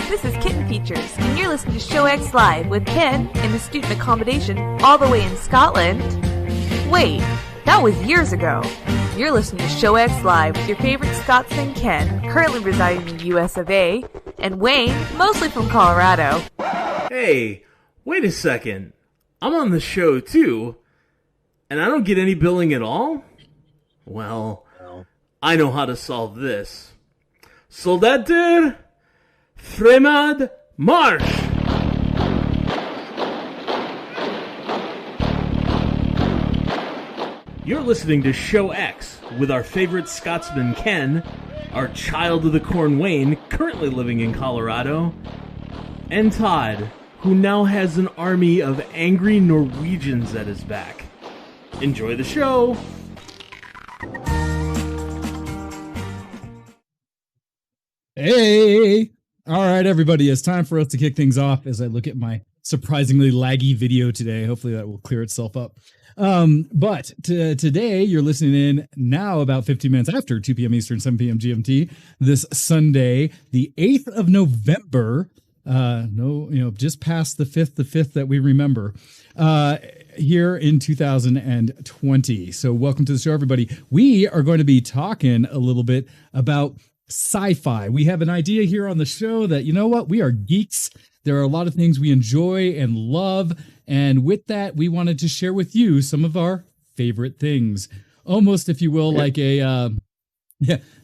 This is Kitten Features, and you're listening to ShowX Live with Ken in the student accommodation all the way in Scotland. Wait, that was years ago. You're listening to ShowX Live with your favorite Scotsman Ken, currently residing in the US of A, and Wayne, mostly from Colorado. Hey, wait a second. I'm on the show too, and I don't get any billing at all? Well, I know how to solve this. Soldater, Fremad, March! You're listening to Show X with our favorite Scotsman Ken, our child of the corn Wayne, currently living in Colorado, and Todd, who now has an army of angry Norwegians at his back. Enjoy the show! Hey! All right, everybody, it's time for us to kick things off as I look at my surprisingly laggy video today. Hopefully that will clear itself up. But today, you're listening in now about 15 minutes after 2 p.m. Eastern, 7 p.m. GMT, this Sunday, the 8th of November. Just past the 5th that we remember, here in 2020. So welcome to the show, everybody. We are going to be talking a little bit about sci-fi. We have an idea here on the show that, you know what, we are geeks. There are a lot of things we enjoy and love. And with that, we wanted to share with you some of our favorite things. Almost, if you will, like a,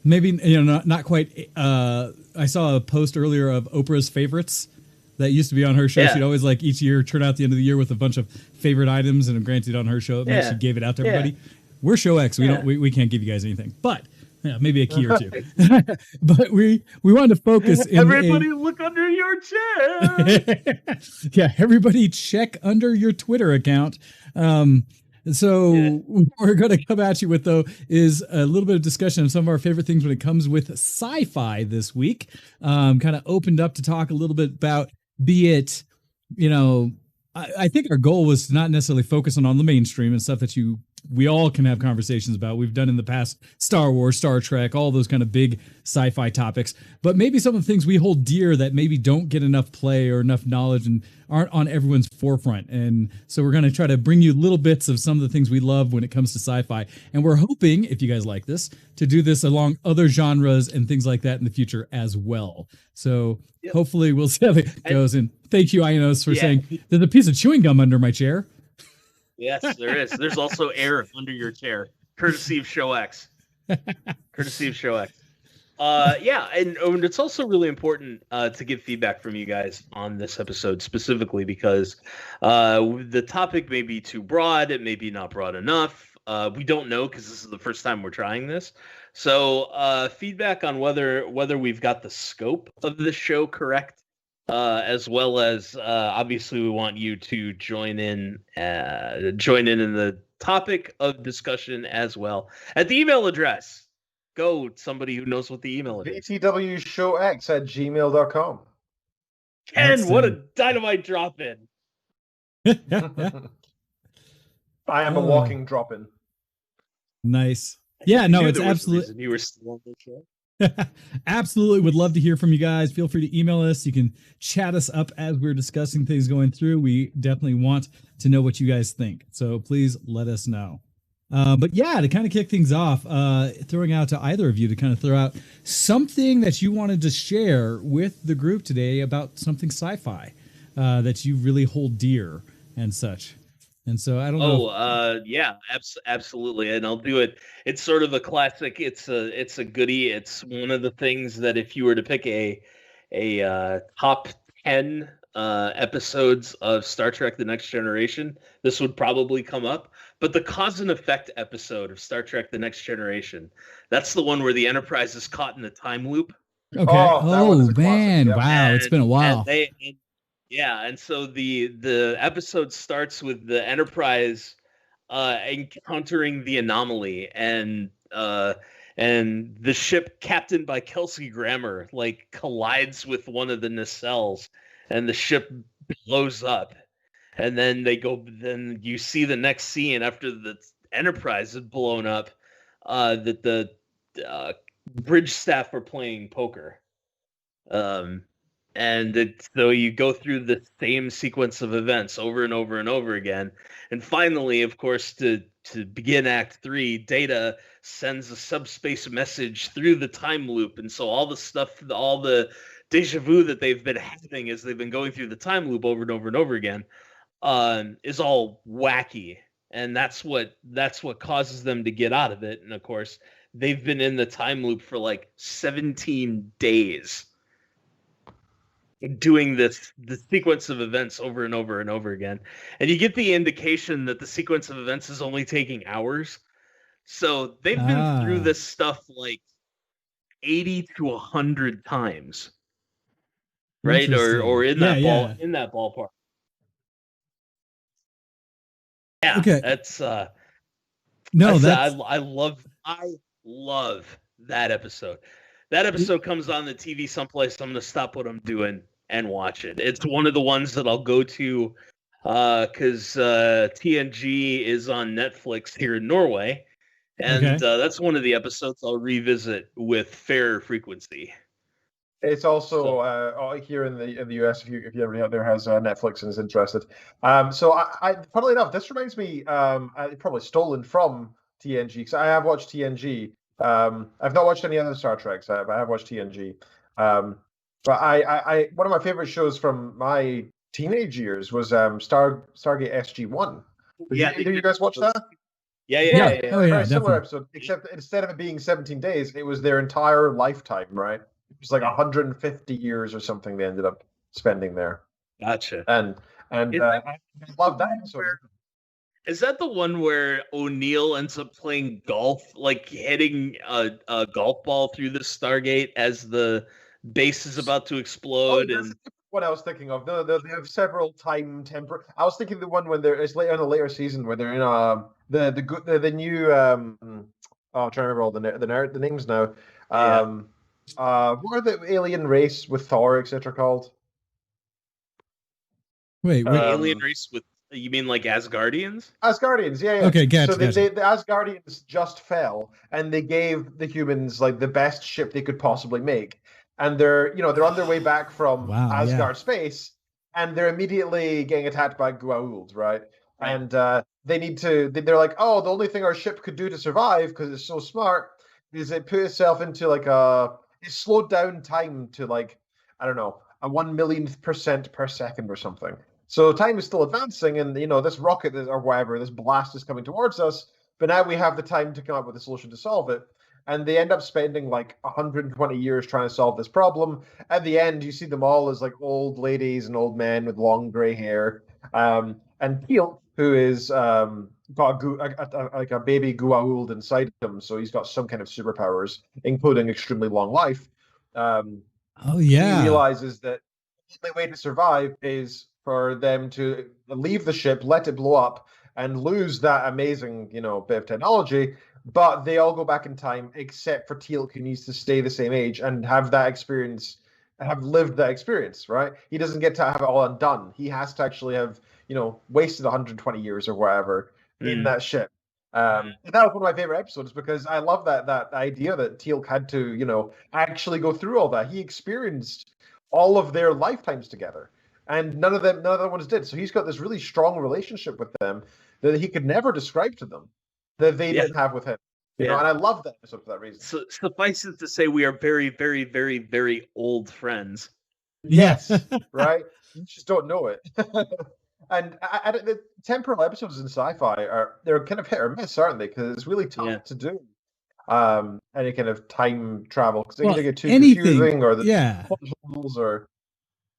maybe, not quite. I saw a post earlier of Oprah's favorites that used to be on her show. Yeah. She'd always each year turn out the end of the year with a bunch of favorite items, and granted on her show, it meant she gave it out to everybody. We're Show X. We can't give you guys anything, but maybe a key or two. But we wanted to focus. Everybody look under your chair. Everybody check under your Twitter account. So what we're going to come at you with, though, is a little bit of discussion of some of our favorite things when it comes with sci-fi this week. Kind of opened up to talk a little bit about, be it, I think our goal was to not necessarily focus on the mainstream and stuff that we all can have conversations about. We've done in the past Star Wars, Star Trek, all those kind of big sci-fi topics, but maybe some of the things we hold dear that maybe don't get enough play or enough knowledge and aren't on everyone's forefront. And so we're going to try to bring you little bits of some of the things we love when it comes to sci-fi. And we're hoping, if you guys like this, to do this along other genres and things like that in the future as well. So hopefully we'll see how it goes. And thank you, Ionos, for saying there's a piece of chewing gum under my chair. Yes, there is. There's also air under your chair, courtesy of Show X. Courtesy of Show X. And it's also really important to get feedback from you guys on this episode specifically because the topic may be too broad, it may be not broad enough. We don't know because this is the first time we're trying this. So feedback on whether we've got the scope of the show correct. As well as obviously we want you to join in the topic of discussion as well at the email address. Go, somebody who knows what the email is. VtWShowX@gmail.com. Ken, what a dynamite drop in. I am a walking drop in. Nice. Yeah, no, it's absolutely. You were still on the show. Absolutely would love to hear from you guys. Feel free to email us. You can chat us up as we're discussing things going through. We definitely want to know what you guys think, so please let us know. But to kind of kick things off, throwing out to either of you to kind of throw out something that you wanted to share with the group today about something sci-fi that you really hold dear and such. And so I don't know. Absolutely. And I'll do it. It's sort of a classic. It's a goodie. It's one of the things that if you were to pick a top 10 episodes of Star Trek: The Next Generation, this would probably come up. But the cause and effect episode of Star Trek: The Next Generation, that's the one where the Enterprise is caught in a time loop. Okay. Oh man. Classic, wow. It's been a while. And so the episode starts with the Enterprise encountering the anomaly, and the ship captained by Kelsey Grammer collides with one of the nacelles, and the ship blows up. And then then you see the next scene after the Enterprise is blown up, that the bridge staff are playing poker. So you go through the same sequence of events over and over and over again. And finally, of course, to begin Act 3, Data sends a subspace message through the time loop. And so all the stuff, all the deja vu that they've been having as they've been going through the time loop over and over and over again is all wacky. And that's what causes them to get out of it. And of course, they've been in the time loop for like 17 days. Doing the sequence of events over and over and over again. And you get the indication that the sequence of events is only taking hours. So they've been through this stuff like 80 to 100 times. Right? Or in that in that ballpark. Yeah. Okay. That's I love that episode. That episode comes on the TV someplace. I'm going to stop what I'm doing and watch it. It's one of the ones that I'll go to because TNG is on Netflix here in Norway. And that's one of the episodes I'll revisit with fair frequency. It's also here in the US, if you ever out there has Netflix and is interested. So I funnily enough, this reminds me, I probably stolen from TNG because I have watched TNG. I've not watched any other Star Treks, but I have watched TNG. But I one of my favorite shows from my teenage years was Stargate SG-1. Did you guys watch that? Yeah. Oh, yeah, very similar episode, except instead of it being 17 days, it was their entire lifetime, right? It was like 150 years or something they ended up spending there. Gotcha. And I love that episode. Is that the one where O'Neill ends up playing golf, like hitting a golf ball through the Stargate as the base is about to explode? And what I was thinking of. No, they have several temper. I was thinking the one when it's later in a later season where they're in the new. I'm trying to remember all the names now. What are the alien race with Thor, etc. called? Wait. Alien race with. You mean like Asgardians? Asgardians, yeah. Okay, gotcha. So the Asgardians just fell, and they gave the humans like the best ship they could possibly make, and they're on their way back from Asgard space, and they're immediately getting attacked by Goa'uld, right? And they're like, oh, the only thing our ship could do to survive because it's so smart is it put itself into like it slowed down time to like I don't know a 1 millionth% per second or something. So time is still advancing, and this rocket or whatever, this blast is coming towards us. But now we have the time to come up with a solution to solve it, and they end up spending like 120 years trying to solve this problem. At the end, you see them all as like old ladies and old men with long gray hair. And Teal'c, who is got a baby Goa'uld inside him, so he's got some kind of superpowers, including extremely long life. He realizes that the only way to survive is for them to leave the ship, let it blow up, and lose that amazing, bit of technology. But they all go back in time, except for Teal'c, who needs to stay the same age and have that experience, have lived that experience, right? He doesn't get to have it all undone. He has to actually have, wasted 120 years or whatever in that ship. And that was one of my favorite episodes because I love that idea that Teal'c had to, actually go through all that. He experienced all of their lifetimes together. And none of the other ones did. So he's got this really strong relationship with them that he could never describe to them that they didn't have with him. You know, and I love that episode for that reason. So suffice it to say, we are very, very, very, very old friends. Yes, right? You just don't know it. And the temporal episodes in sci-fi they're kind of hit or miss, aren't they? Because it's really tough to do. Any kind of time travel because they get too confusing or the puzzles or.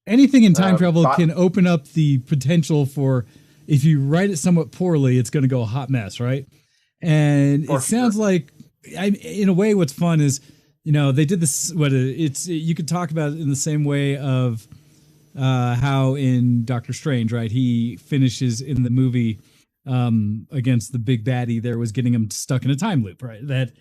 Anything in time travel can open up the potential for, if you write it somewhat poorly, it's going to go a hot mess, right? And it sounds like, in a way, what's fun is, they did this. You could talk about it in the same way of how in Doctor Strange, right? He finishes in the movie against the big baddie. There was getting him stuck in a time loop, right? That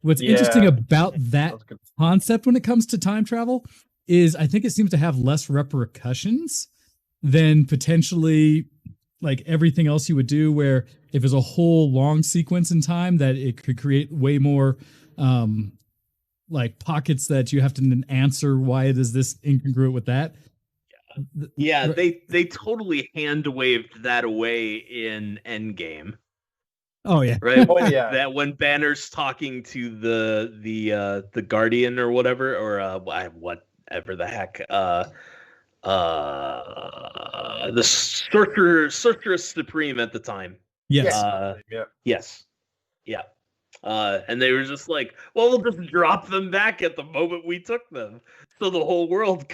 what's interesting about that concept when it comes to time travel is I think it seems to have less repercussions than potentially like everything else you would do, where if it's a whole long sequence in time that it could create way more like pockets that you have to answer. Why is this incongruent with that? Yeah, they totally hand waved that away in Endgame. Oh yeah, right. Oh yeah. That when Banner's talking to the Guardian or whatever, or whatever the heck, the Sorceress Supreme at the time. yes, Yeah. Yes, yeah. And they were just like, well, we'll just drop them back at the moment we took them, so the whole world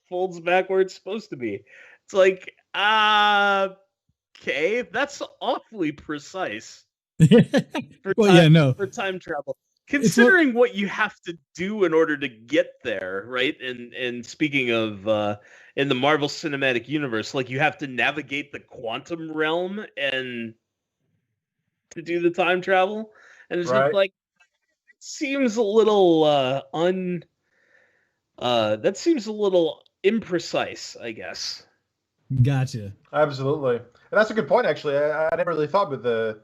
folds back where it's supposed to be. It's like, okay, that's awfully precise. For time travel, considering what you have to do in order to get there, right? And speaking of in the Marvel Cinematic Universe, like you have to navigate the quantum realm and to do the time travel, and it's just like it seems a little that seems a little imprecise, I guess. Gotcha. Absolutely, and that's a good point. Actually, I never really thought with the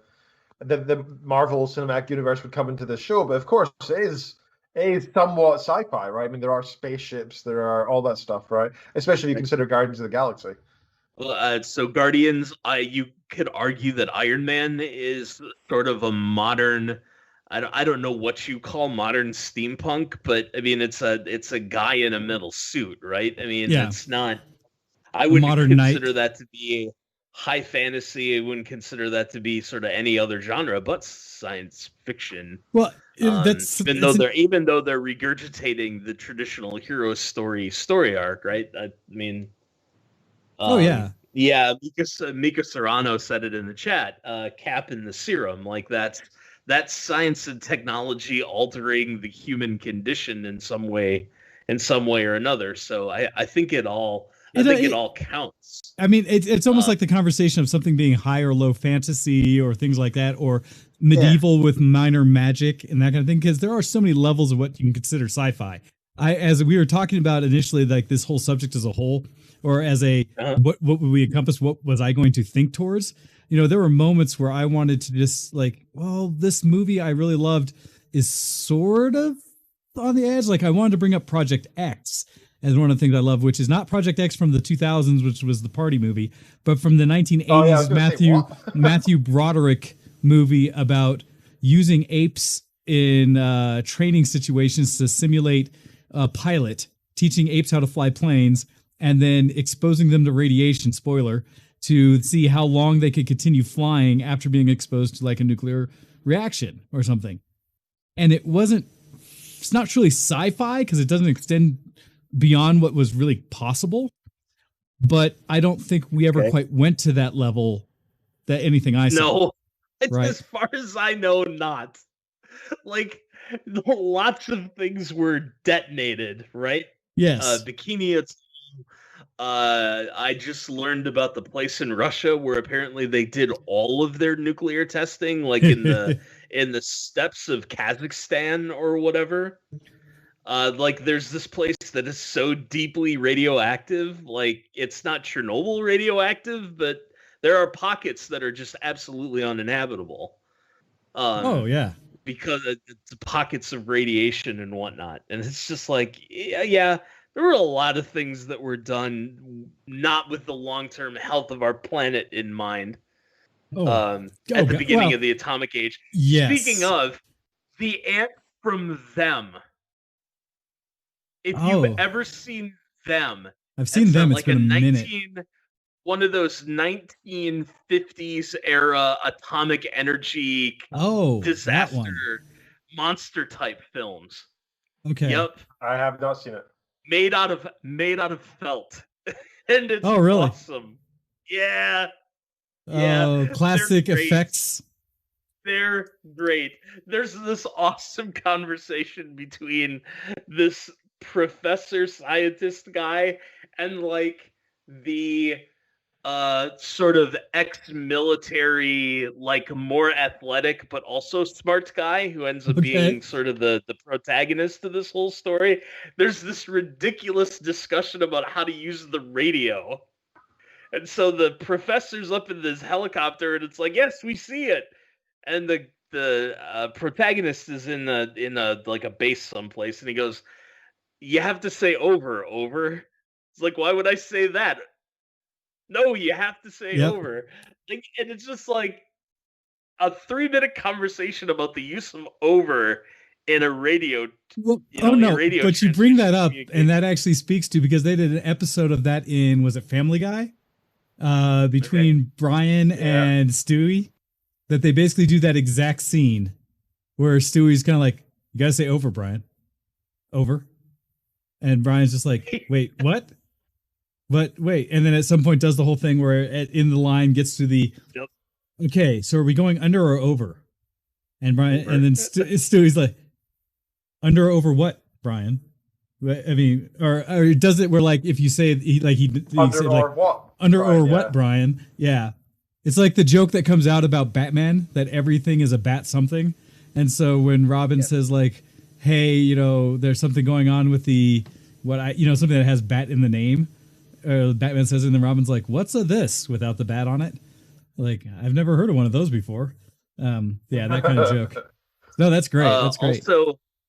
Marvel Cinematic Universe would come into this show, but of course it is somewhat sci-fi, right? I mean, there are spaceships, there are all that stuff, right? Especially if you consider Guardians of the Galaxy. Well, so Guardians, you could argue that Iron Man is sort of a modern. I don't know what you call modern steampunk, but I mean it's a guy in a metal suit, right? I mean it's not. I wouldn't consider that to be high fantasy. I wouldn't consider that to be sort of any other genre but science fiction. Well, even though they're regurgitating the traditional hero story arc, right? I mean, yeah, Mika Serrano said it in the chat. Cap in the serum, like that's science and technology altering the human condition in some way or another. So I think it all. I think it all counts. I mean, it's almost like the conversation of something being high or low fantasy or things like that, or medieval with minor magic and that kind of thing, because there are so many levels of what you can consider sci-fi. As we were talking about initially, like this whole subject as a whole, or as a what would we encompass? What was I going to think towards? You know, there were moments where I wanted to just like, well, this movie I really loved is sort of on the edge. Like I wanted to bring up Project X as one of the things I love, which is not Project X from the 2000s, which was the party movie, but from the 1980s Matthew Broderick movie about using apes in training situations to simulate a pilot, teaching apes how to fly planes, and then exposing them to radiation, spoiler, to see how long they could continue flying after being exposed to like a nuclear reaction or something. And it's not truly sci-fi because it doesn't extend beyond what was really possible, but I don't think we ever quite went to that level. That anything I saw. No, right? As far as I know, not. Like lots of things were detonated, right? Yes. Bikini. I just learned about the place in Russia where apparently they did all of their nuclear testing, like in the steppes of Kazakhstan or whatever. Like there's this place that is so deeply radioactive, like it's not Chernobyl radioactive, but there are pockets that are just absolutely uninhabitable. Because it's pockets of radiation and whatnot. And it's just like, yeah, there were a lot of things that were done not with the long-term health of our planet in mind. At the beginning of the atomic age. Yes. Speaking of, the ant from Them. If you've ever seen Them, I've seen Them. It's been a minute. One of those 1950s era atomic energy disaster monster type films. Okay. Yep. I have not seen it. Made out of felt, and it's really awesome. Yeah. Classic effects. They're great. There's this awesome conversation between this professor scientist guy and like the sort of ex-military, like more athletic but also smart guy who ends up being sort of the protagonist of this whole story. There's this ridiculous discussion about how to use the radio. And so the professor's up in this helicopter and it's like, yes, we see it. And the the protagonist is in a like a base someplace, and he goes, "You have to say over." It's like, why would I say that? No, you have to say over. Like, and it's just like a 3-minute conversation about the use of over in a radio. Well, but you bring that up, and that actually speaks to, because they did an episode of that in, was it Family Guy? Between Brian and Stewie, that they basically do that exact scene where Stewie's kind of like, "You gotta say over, Brian, over," and Brian's just like, "Wait, what?" But wait, and then at some point does the whole thing where in the line gets to the, "Okay, so are we going under or over?" And Brian, over. And then Stewie's like, "Under or over what, Brian?" I mean, or does it where, like, if you say he under say, or like, what? Under Brian, or what, Brian? Yeah. It's like the joke that comes out about Batman, that everything is a bat something. And so when Robin says, like, "Hey, you know, there's something going on with something that has bat in the name," Batman says, and then Robin's like, "What's a this without the bat on it?" Like, I've never heard of one of those before. That kind of joke. No, that's great. That's great.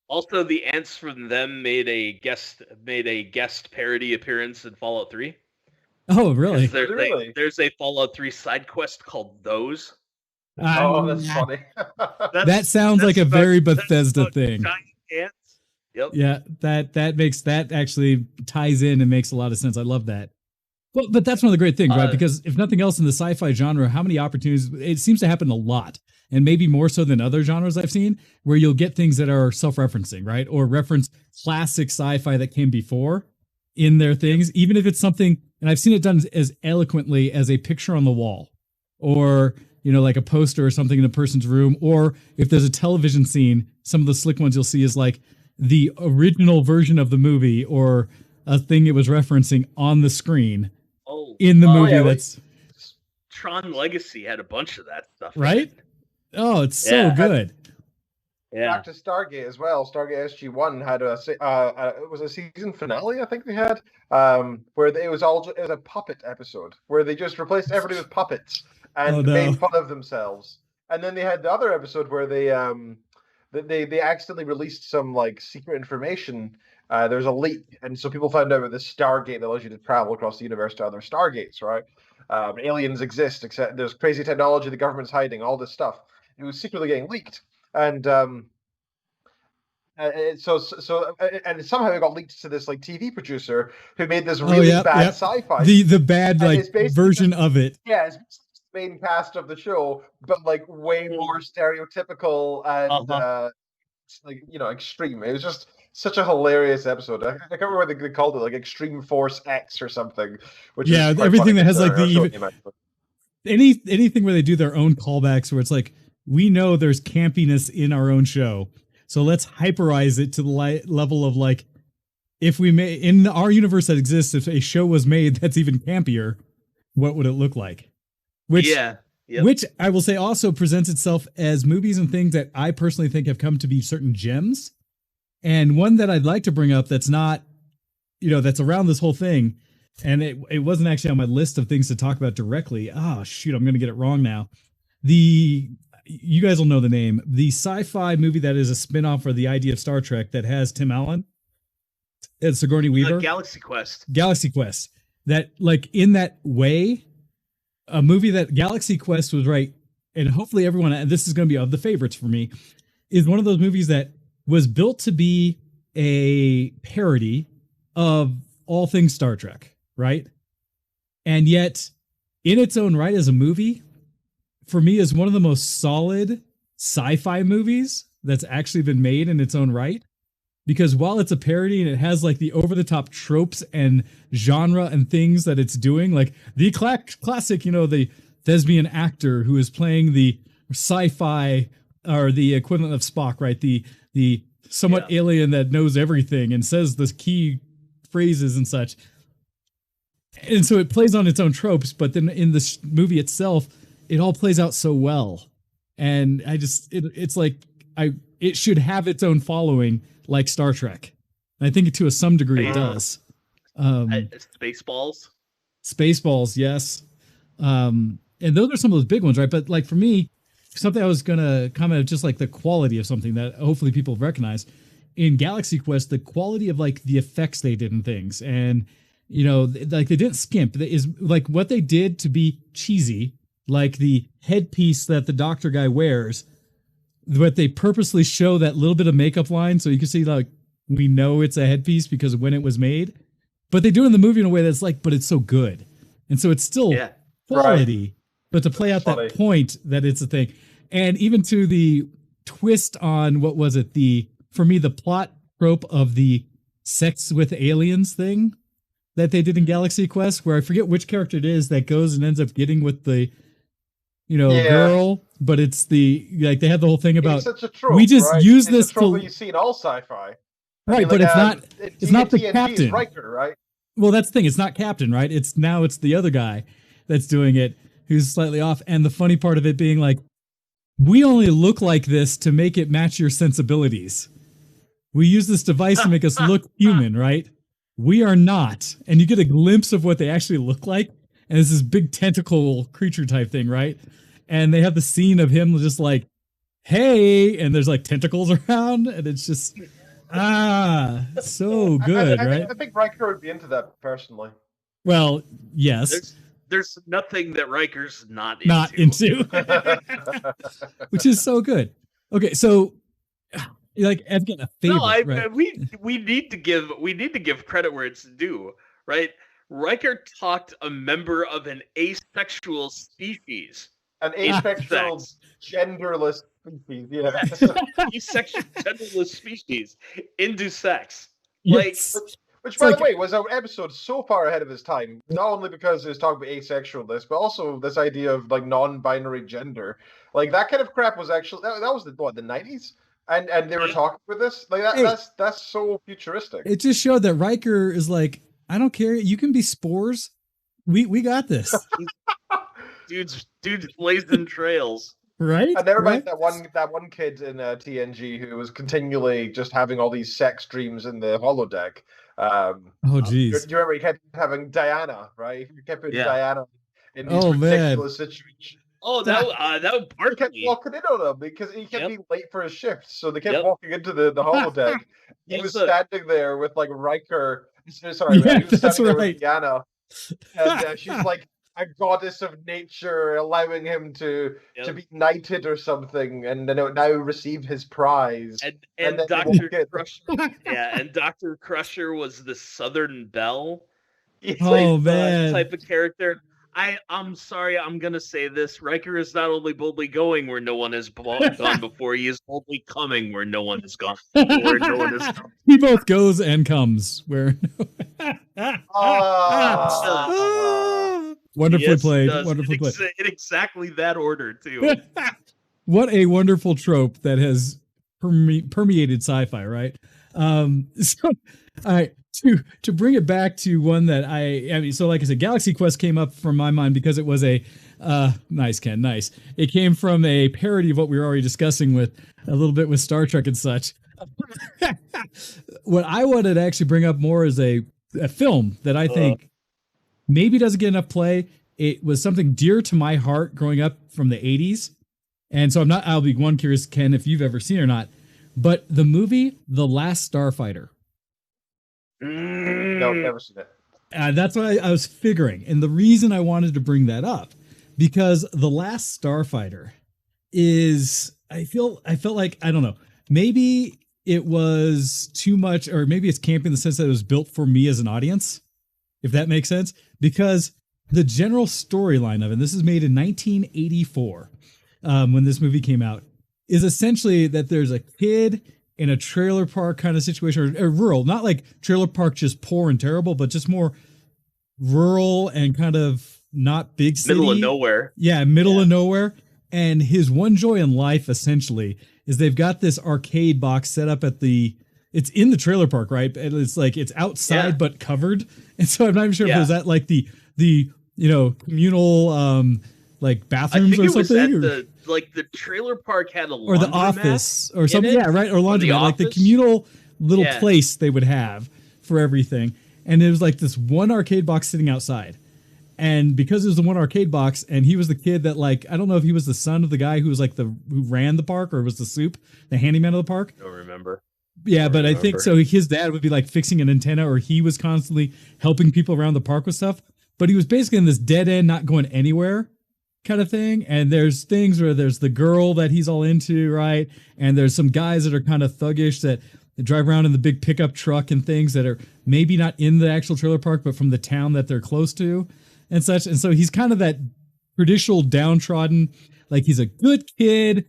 Also, the ants from them made a guest parody appearance in Fallout 3. Oh, really? There's a Fallout 3 side quest called Those. That's funny. That sounds like a very Bethesda thing. Giant ants. Yep. Yeah, that actually ties in and makes a lot of sense. I love that. Well, but that's one of the great things, right? Because if nothing else in the sci-fi genre, how many opportunities, it seems to happen a lot, and maybe more so than other genres I've seen, where you'll get things that are self-referencing, right? Or reference classic sci-fi that came before in their things, even if it's something, and I've seen it done as eloquently as a picture on the wall, or, you know, like a poster or something in a person's room, or if there's a television scene, some of the slick ones you'll see is like the original version of the movie, or a thing it was referencing on the screen. In the movie, that's Tron Legacy had a bunch of that stuff, right? Oh, it's so good. Back to Stargate as well. Stargate SG-1 had it was a season finale, I think they had, where it was a puppet episode where they just replaced everybody with puppets and made fun of themselves. And then they had the other episode where they accidentally released some like secret information. There was a leak, and so people found out about this Stargate that allows you to travel across the universe to other Stargates, right? Aliens exist, except there's crazy technology the government's hiding, all this stuff. It was secretly getting leaked, and and somehow it got leaked to this like TV producer who made this really bad sci-fi. The bad version of it. Yeah, it's the main cast of the show, but like way more stereotypical and extreme. It was just such a hilarious episode. I can't remember what they called it, like Extreme Force X or something. Which is everything that has like anything where they do their own callbacks, where it's like, we know there's campiness in our own show, so let's hyperize it to the level of like, if we made in our universe that exists, if a show was made that's even campier, what would it look like? Which I will say also presents itself as movies and things that I personally think have come to be certain gems. And one that I'd like to bring up that's not, that's around this whole thing, and it wasn't actually on my list of things to talk about directly. Oh, shoot, I'm going to get it wrong now. You guys will know the name. The sci-fi movie that is a spin-off for the idea of Star Trek that has Tim Allen and Sigourney Weaver. Galaxy Quest. That, like, in that way, a movie that Galaxy Quest was right, and hopefully everyone, and this is going to be of the favorites for me, is one of those movies that was built to be a parody of all things Star Trek, right? And yet, in its own right as a movie, for me, is one of the most solid sci-fi movies that's actually been made in its own right. Because while it's a parody and it has like the over-the-top tropes and genre and things that it's doing, like the classic, the thespian actor who is playing the sci-fi or the equivalent of Spock, right? The somewhat alien that knows everything and says the key phrases and such. And so it plays on its own tropes, but then in the movie itself, it all plays out so well. And it's like, it should have its own following like Star Trek. And I think to some degree it does. Spaceballs, yes. And those are some of those big ones, right? But like for me, something I was gonna comment, just like the quality of something that hopefully people recognize in Galaxy Quest, the quality of like the effects they did and things, and like they didn't skimp. That is like what they did to be cheesy, like the headpiece that the doctor guy wears, but they purposely show that little bit of makeup line so you can see like we know it's a headpiece because of when it was made. But they do it in the movie in a way that's like, but it's so good, and so it's still quality. Right. But to play out that point that it's a thing, and even to the twist on what was it, for me the plot trope of the sex with aliens thing that they did in Galaxy Quest, where I forget which character it is that goes and ends up getting with the girl, but it's they had the whole thing about such a trope, we just use it's this a trope that you see in all sci-fi. Right, but it's not the captain. Riker, right? Well, that's the thing. It's not captain, right? It's the other guy that's doing it who's slightly off. And the funny part of it being like, we only look like this to make it match your sensibilities. We use this device to make us look human, right? We are not. And you get a glimpse of what they actually look like. And it's this big tentacle creature type thing, right? And they have the scene of him just like, hey, and there's like tentacles around, and it's just... so good, right? I think Riker would be into that personally. Well, yes. There's nothing that Riker's not into. Which is so good. Okay, so like again, a favorite. No, right? we need to give credit where it's due, right? Riker talked a member of an asexual species. An asexual, genderless species, yeah. Asexual, genderless species into sex. Yes. Which by the way, was an episode so far ahead of his time, not only because it was talking about asexualness, but also this idea of like non-binary gender. Like that kind of crap was actually that was the 90s? And they were talking with this? Like that's so futuristic. It just showed that Riker is like, I don't care, you can be spores. We got this. Dude's blazing trails. Right? And never mind that one kid in TNG who was continually just having all these sex dreams in the holodeck. Oh, geez. Do you remember he kept having Diana, right? He kept putting Diana in these ridiculous situations. Oh, that would He kept walking in on them because he kept being late for his shift, so they kept walking into the holodeck. He was standing there with like Riker. Sorry, he was standing there with Diana, and she's like a goddess of nature, allowing him to be knighted or something, and then now receive his prize. And Dr. Crusher, and Dr. Crusher was the Southern Belle. Man, type of character. I'm sorry, I'm gonna say this. Riker is not only boldly going where no one has gone before, he is boldly coming where no one has gone before, no one has come. He both goes and comes where wonderfully played. Wonderfully played. In exactly that order, too. What a wonderful trope that has permeated sci-fi, right? So, all right, to bring it back to one that I mean, so like I said, Galaxy Quest came up from my mind because it was a nice, Ken, nice. It came from a parody of what we were already discussing with a little bit with Star Trek and such. What I wanted to actually bring up more is a film that I think maybe doesn't get enough play. It was something dear to my heart growing up from the 80s. And so I'll be curious, Ken, if you've ever seen it or not. But the movie, The Last StarFighter. No, never seen it. That's what I was figuring. And the reason I wanted to bring that up, because The Last StarFighter is, I felt like, I don't know, maybe it was too much, or maybe it's campy in the sense that it was built for me as an audience, if that makes sense, because the general storyline of it, this is made in 1984, when this movie came out, is essentially that there's a kid in a trailer park kind of situation, or rural, not like trailer park just poor and terrible, but just more rural and kind of not big city. Middle of nowhere. Yeah, middle of nowhere. And his one joy in life, essentially, is they've got this arcade box set up it's in the trailer park, right? And it's like, it's outside, but covered. And so I'm not even sure if it was at like the communal, like bathrooms or something. The trailer park had a laundromat, or the office or something. Yeah, right. Or laundromat, like the communal little place they would have for everything. And it was like this one arcade box sitting outside. And because it was the one arcade box, and he was the kid that, like, I don't know if he was the son of the guy who was like who ran the park, or was the handyman of the park. I don't remember. Yeah, but I think so. His dad would be like fixing an antenna, or he was constantly helping people around the park with stuff. But he was basically in this dead end, not going anywhere kind of thing. And there's things where there's the girl that he's all into, right? And there's some guys that are kind of thuggish that drive around in the big pickup truck and things that are maybe not in the actual trailer park, but from the town that they're close to and such. And so he's kind of that traditional downtrodden, like he's a good kid,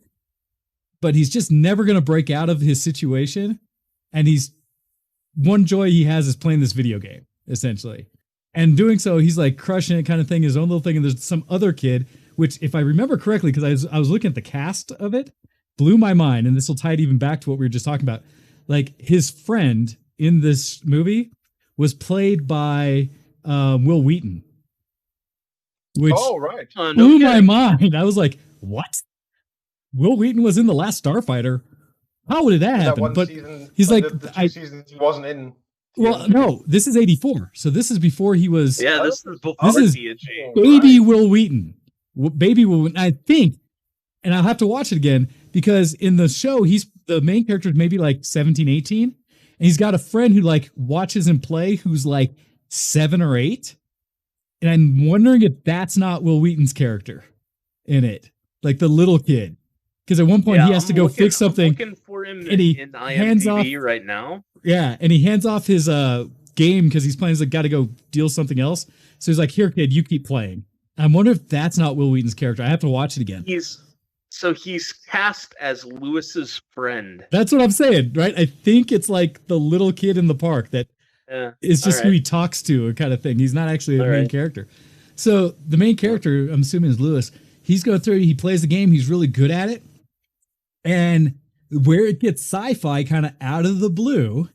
but he's just never going to break out of his situation. And one joy he has is playing this video game, essentially. And doing so, he's like crushing it kind of thing, his own little thing. And there's some other kid, which if I remember correctly, because I was looking at the cast of it, blew my mind. And this will tie it even back to what we were just talking about. Like his friend in this movie was played by Will Wheaton. Which blew my mind. I was like, what? Will Wheaton was in The Last StarFighter. How did that happen? But he's like, the 2 seasons he wasn't in. Well, no, this is 84. So this is before he was. Yeah, this is before baby Will Wheaton. Baby Will Wheaton, I think. And I'll have to watch it again because in the show, the main character is maybe like 17, 18. And he's got a friend who like watches him play who's like 7 or 8. And I'm wondering if that's not Will Wheaton's character in it, like the little kid. Because at one point he has to go fix something. I'm looking for him and he in IMDb right now. Yeah, and he hands off his game because he's playing. He's like, got to go deal something else. So he's like, here, kid, you keep playing. I wonder if that's not Will Wheaton's character. I have to watch it again. He's cast as Lewis's friend. That's what I'm saying, right? I think it's like the little kid in the park that is just who he talks to, kind of thing. He's not actually the main character. So the main character, I'm assuming, is Lewis. He's going through, he plays the game, he's really good at it. And where it gets sci-fi kind of out of the blue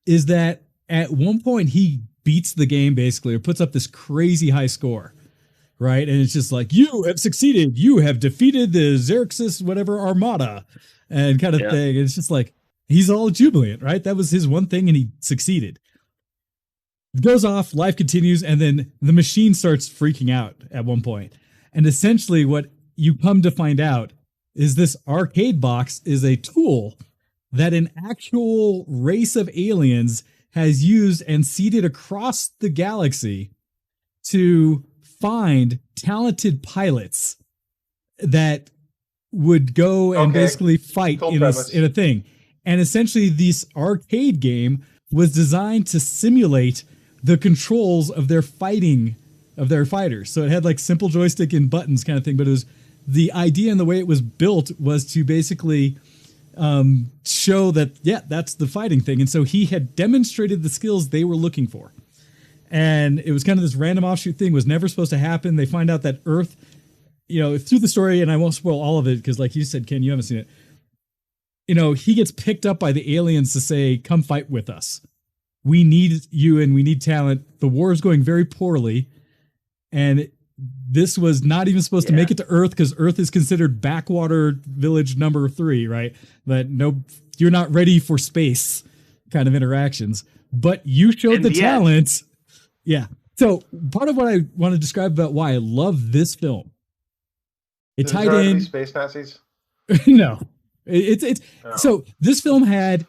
is that at one point he beats the game basically, or puts up this crazy high score, right? And it's just like, you have succeeded. You have defeated the Xerxes, whatever, Armada, and kind of thing. And it's just like, he's all jubilant, right? That was his one thing and he succeeded. It goes off, life continues, and then the machine starts freaking out at one point. And essentially what you come to find out is this arcade box is a tool that an actual race of aliens has used and seeded across the galaxy to find talented pilots that would go and basically fight in a thing. And essentially this arcade game was designed to simulate the controls of their fighters. So it had like simple joystick and buttons kind of thing, but it was the idea and the way it was built was to basically show that, that's the fighting thing. And so he had demonstrated the skills they were looking for. And it was kind of this random offshoot thing, was never supposed to happen. They find out that Earth, through the story, and I won't spoil all of it because like you said, Ken, you haven't seen it. He gets picked up by the aliens to say, come fight with us. We need you and we need talent. The war is going very poorly. And this was not even supposed to make it to Earth because Earth is considered backwater village number 3, right? That you're not ready for space kind of interactions, but you showed the talent. Yeah. So part of what I want to describe about why I love this film, it tied in space Nazis. No, it's so this film had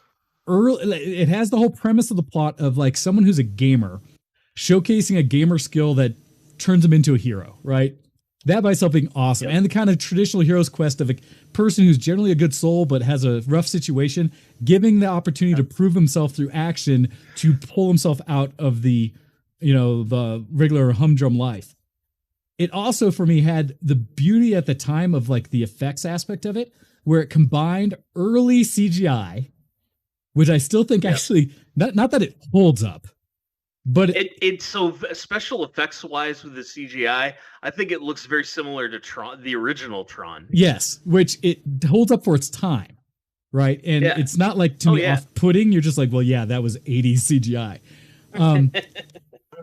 it has the whole premise of the plot of like someone who's a gamer showcasing a gamer skill that turns him into a hero, right? That by itself being awesome. And the kind of traditional hero's quest of a person who's generally a good soul but has a rough situation, giving the opportunity to prove himself through action to pull himself out of the regular humdrum life. It also, for me, had the beauty at the time of like the effects aspect of it, where it combined early CGI, which I still think actually, not that it holds up, but it's so special effects wise with the CGI. I think it looks very similar to Tron, the original Tron. Yes, which it holds up for its time, right? And it's not like to me off-putting. You're just like, well, that was 80s CGI,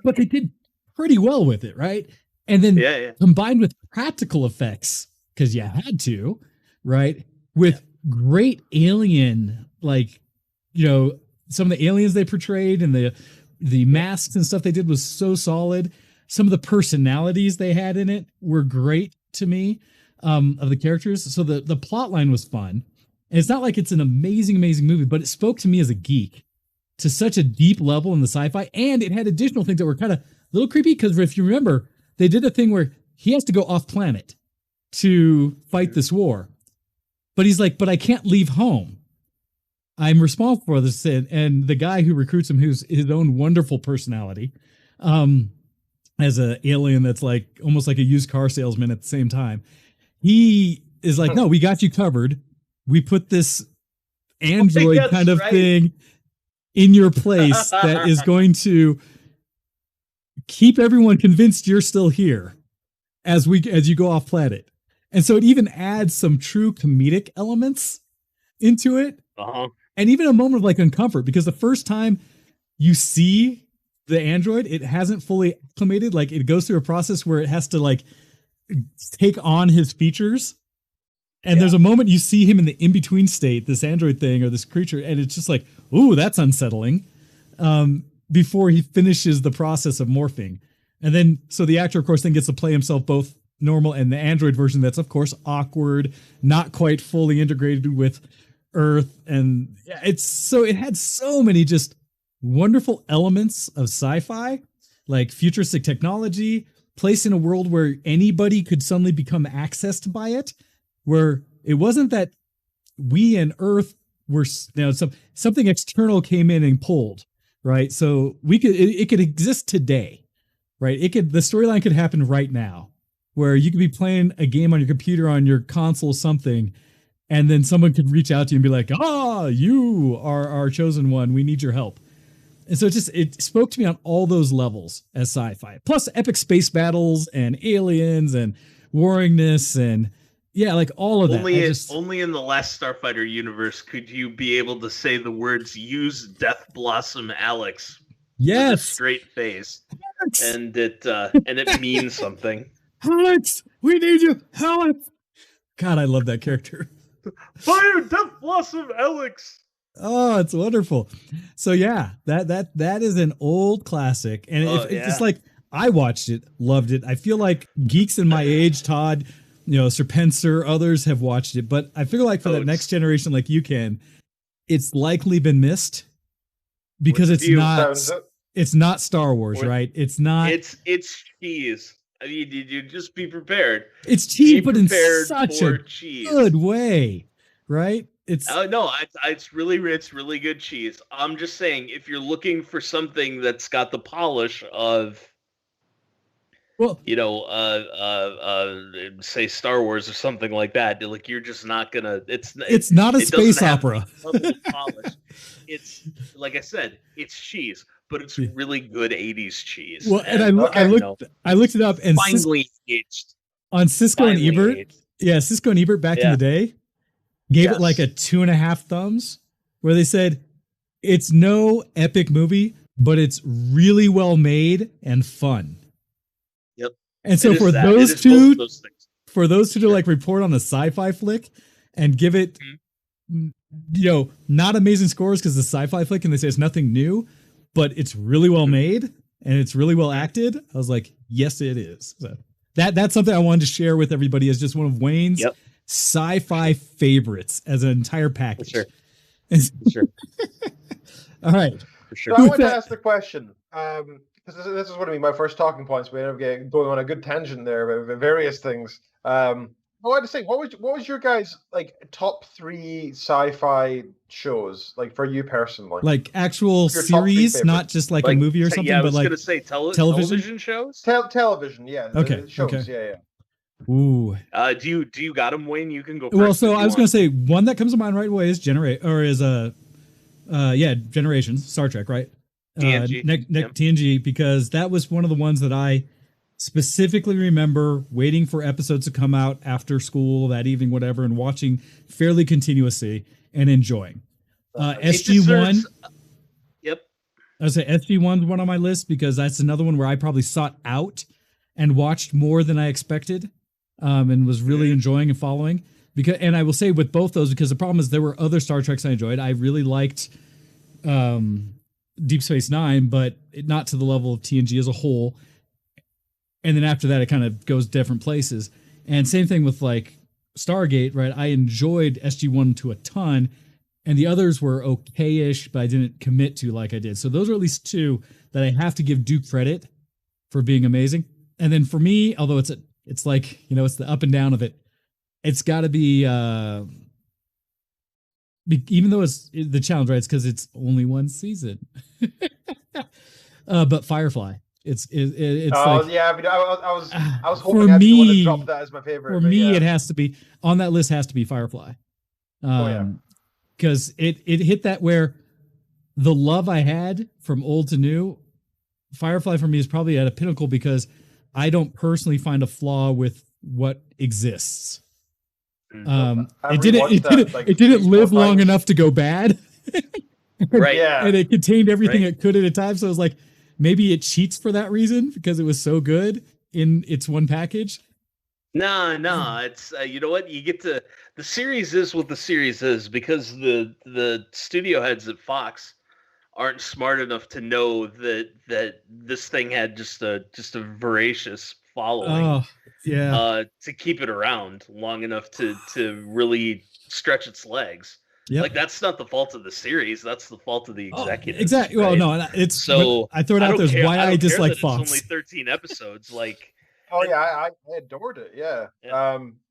but they did pretty well with it, right? And then combined with practical effects because you had to, right? With great alien, like some of the aliens they portrayed and the masks and stuff they did was so solid. some of the personalities they had in it were great to me, of the characters. So the plot line was fun. And it's not like it's an amazing movie, but it spoke to me as a geek to such a deep level in the sci-fi. And it had additional things that were kind of a little creepy, because if you remember, they did a thing where he has to go off planet to fight this war. But he's like, but I can't leave home. I'm responsible for this. And the guy who recruits him, who's his own wonderful personality, as an alien that's like almost like a used car salesman at the same time, he is like, no, we got you covered. We put this android kind of thing in your place that is going to keep everyone convinced you're still here as you go off planet. And so it even adds some true comedic elements into it. And even a moment of like uncomfort, because the first time you see the android, it hasn't fully acclimated. Like it goes through a process where it has to like take on his features. And there's a moment you see him in the in-between state, this android thing or this creature, and it's just like, ooh, that's unsettling, before he finishes the process of morphing. And then, so the actor, of course, then gets to play himself both normal and the android version that's, of course, awkward, not quite fully integrated with Earth. And it had so many just wonderful elements of sci-fi, like futuristic technology, placed in a world where anybody could suddenly become accessed by it, where it wasn't that we and Earth were, something external came in and pulled, right? So it could exist today, right? The storyline could happen right now, where you could be playing a game on your computer, on your console, something, and then someone could reach out to you and be like, you are our chosen one. We need your help. And so it spoke to me on all those levels as sci-fi, plus epic space battles and aliens and warringness and like all of that. Only in the Last StarFighter universe could you be able to say the words "use Death Blossom Alex" with a straight face, Alex! and it means something. Alex, we need you, Alex. God, I love that character. Fire Death Blossom Alex. Oh, it's wonderful. So that is an old classic, and it's like I watched it, loved it. I feel like geeks in my age, Todd, Sir Pencer, others have watched it, but I feel like for that next generation, like you can, it's likely been missed because it's not Star Wars, right? It's not. It's cheese. I mean, you just be prepared. It's cheese, but in such a good way, right? It's it's really good cheese. I'm just saying, if you're looking for something that's got the polish of, say Star Wars or something like that, like you're just not gonna. It's not a space opera. Polish. It's like I said, it's cheese, but it's really good '80s cheese. Well, and I looked it up, and finally aged on Cisco and Ebert. Aged. Yeah, Cisco and Ebert back in the day gave it like a 2.5 thumbs, where they said it's no epic movie, but it's really well made and fun. Yep. And so for those two to like report on a sci-fi flick and give it, not amazing scores because the sci-fi flick, and they say it's nothing new, but it's really well made and it's really well acted. I was like, yes, it is. So that's something I wanted to share with everybody as just one of Wayne's sci-fi favorites as an entire package. For sure. All right. For sure. So I want to ask the question, because this is one of my first talking points. We ended up going on a good tangent there about various things. I wanted to say, what was your guys' like top 3 sci-fi shows, like for you personally? Like actual series, not just like a movie or something, but like gonna say television shows. Television, yeah. Okay. Shows, yeah. Ooh. Do you got them, Wayne? You can go first. Well, so I was going to say one that comes to mind right away is Generations, Star Trek, right? TNG. TNG, because that was one of the ones that I specifically remember waiting for episodes to come out after school that evening, whatever, and watching fairly continuously and enjoying. SG-1. Yep. I would say SG-1's one on my list because that's another one where I probably sought out and watched more than I expected, and was really enjoying and following. And I will say with both those, because the problem is there were other Star Treks I enjoyed. I really liked Deep Space Nine, but not to the level of TNG as a whole. and then after that, it kind of goes different places. And same thing with like Stargate, right? I enjoyed SG-1 to a ton, and the others were okay-ish, but I didn't commit to like I did. So those are at least two that I have to give due credit for being amazing. And then for me, although it's like, you know, it's the up and down of it, it's got to be, even though it's the challenge, right? It's because it's only one season. But Firefly, it's like, yeah, I mean, I was hoping for I'd be the one to me, drop that as my favorite. for me, yeah. it has to be on that list. Has to be Firefly, because it hit that where the love I had from old to new. Firefly for me is probably at a pinnacle because I don't personally find a flaw with what exists. It didn't live long enough to go bad. Right. Yeah. And it contained everything it could at a time. So it was like, maybe it cheats for that reason because it was so good in its one package. No, it's you know what, you get to, the series is what the series is because the studio heads at Fox aren't smart enough to know that this thing had just a voracious following. To keep it around long enough to really stretch its legs. Yep. Like, that's not the fault of the series, that's the fault of the executives. Exactly. Right? Well, no, it's so I throw it out there why I dislike Fox. It's only 13 episodes. Like, oh yeah, I adored it. Yeah.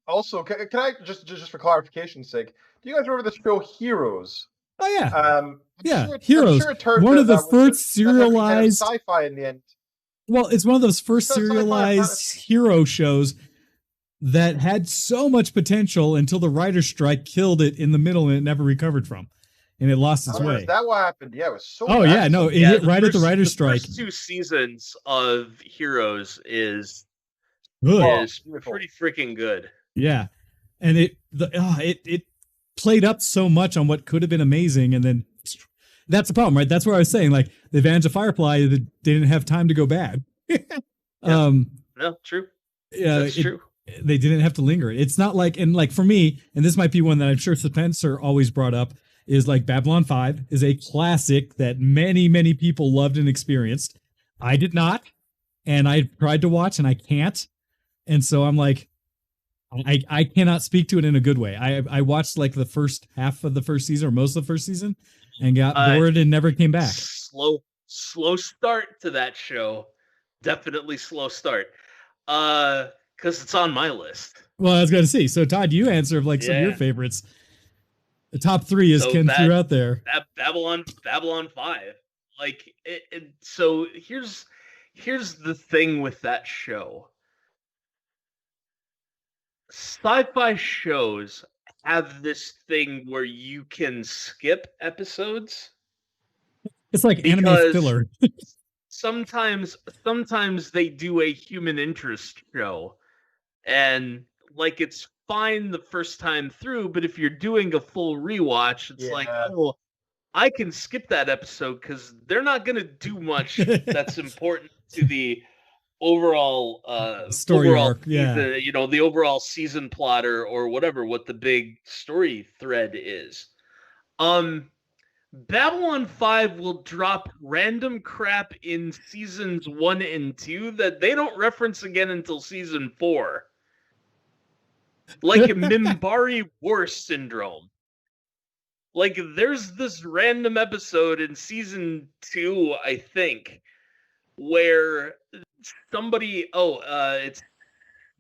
Also, can I just for clarification's sake, do you guys remember the show Heroes? Oh yeah. Sure Heroes. One of the first serialized sci-fi in the end. Well, it's one of those first serialized hero shows that had so much potential until the writer's strike killed it in the middle and it never recovered from. And it lost its way. Is that what happened? Yeah, it was so bad. Yeah, no, it hit right at the writer's strike. The first 2 seasons of Heroes is pretty freaking good. Yeah. And it played up so much on what could have been amazing, and then that's the problem, right? That's where I was saying, like, the advantage of Firefly, they didn't have time to go bad. No, true. Yeah, that's true. They didn't have to linger. It's not like, and like for me, and this might be one that I'm sure Spencer always brought up, is like Babylon 5 is a classic that many, many people loved and experienced. I did not, and I tried to watch and I can't. And so I'm like, I cannot speak to it in a good way. I watched like the first half of the first season or most of the first season and got bored and never came back. Slow start to that show. Definitely slow start. Because it's on my list. Well, I was going to see. So Todd, you answer of like some of your favorites. The top 3 is Ken threw out there. Babylon 5. Like so here's the thing with that show. Sci-fi shows have this thing where you can skip episodes. It's like anime filler. sometimes they do a human interest show, and like, it's fine the first time through, but if you're doing a full rewatch, it's like, oh, I can skip that episode because they're not going to do much that's important to the overall story arc, the overall season plot or whatever, what the big story thread is. Babylon 5 will drop random crap in seasons 1 and 2 that they don't reference again until season 4. Like Minbari War Syndrome. Like, there's this random episode in season 2, I think, where somebody, it's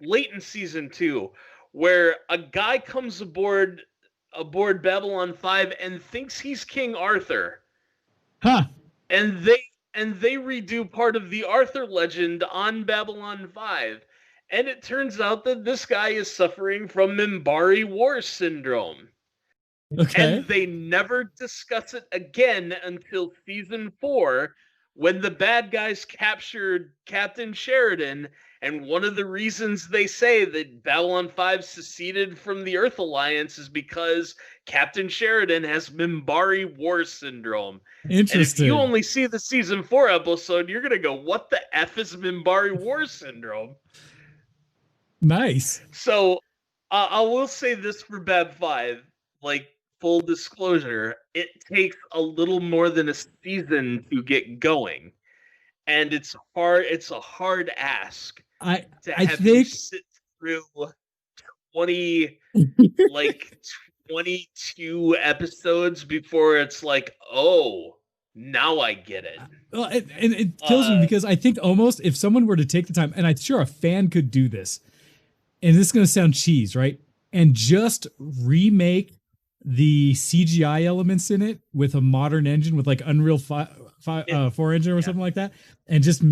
late in season 2, where a guy comes aboard Babylon 5 and thinks he's King Arthur. Huh. And they redo part of the Arthur legend on Babylon 5. And it turns out that this guy is suffering from Minbari War Syndrome. Okay. And they never discuss it again until season 4, when the bad guys captured Captain Sheridan. And one of the reasons they say that Babylon 5 seceded from the Earth Alliance is because Captain Sheridan has Minbari War Syndrome. Interesting. And if you only see the season 4 episode, you're going to go, what the F is Minbari War Syndrome? Nice. So I will say this for Bab 5, like, full disclosure, it takes a little more than a season to get going. and it's hard. It's a hard ask I have think you sit through 20 like 22 episodes before it's like, oh, now I get it. Well, it kills me because I think almost if someone were to take the time, and I'm sure a fan could do this, and this is going to sound cheese, right? And just remake the CGI elements in it with a modern engine, with like Unreal 4 engine or something like that, and just do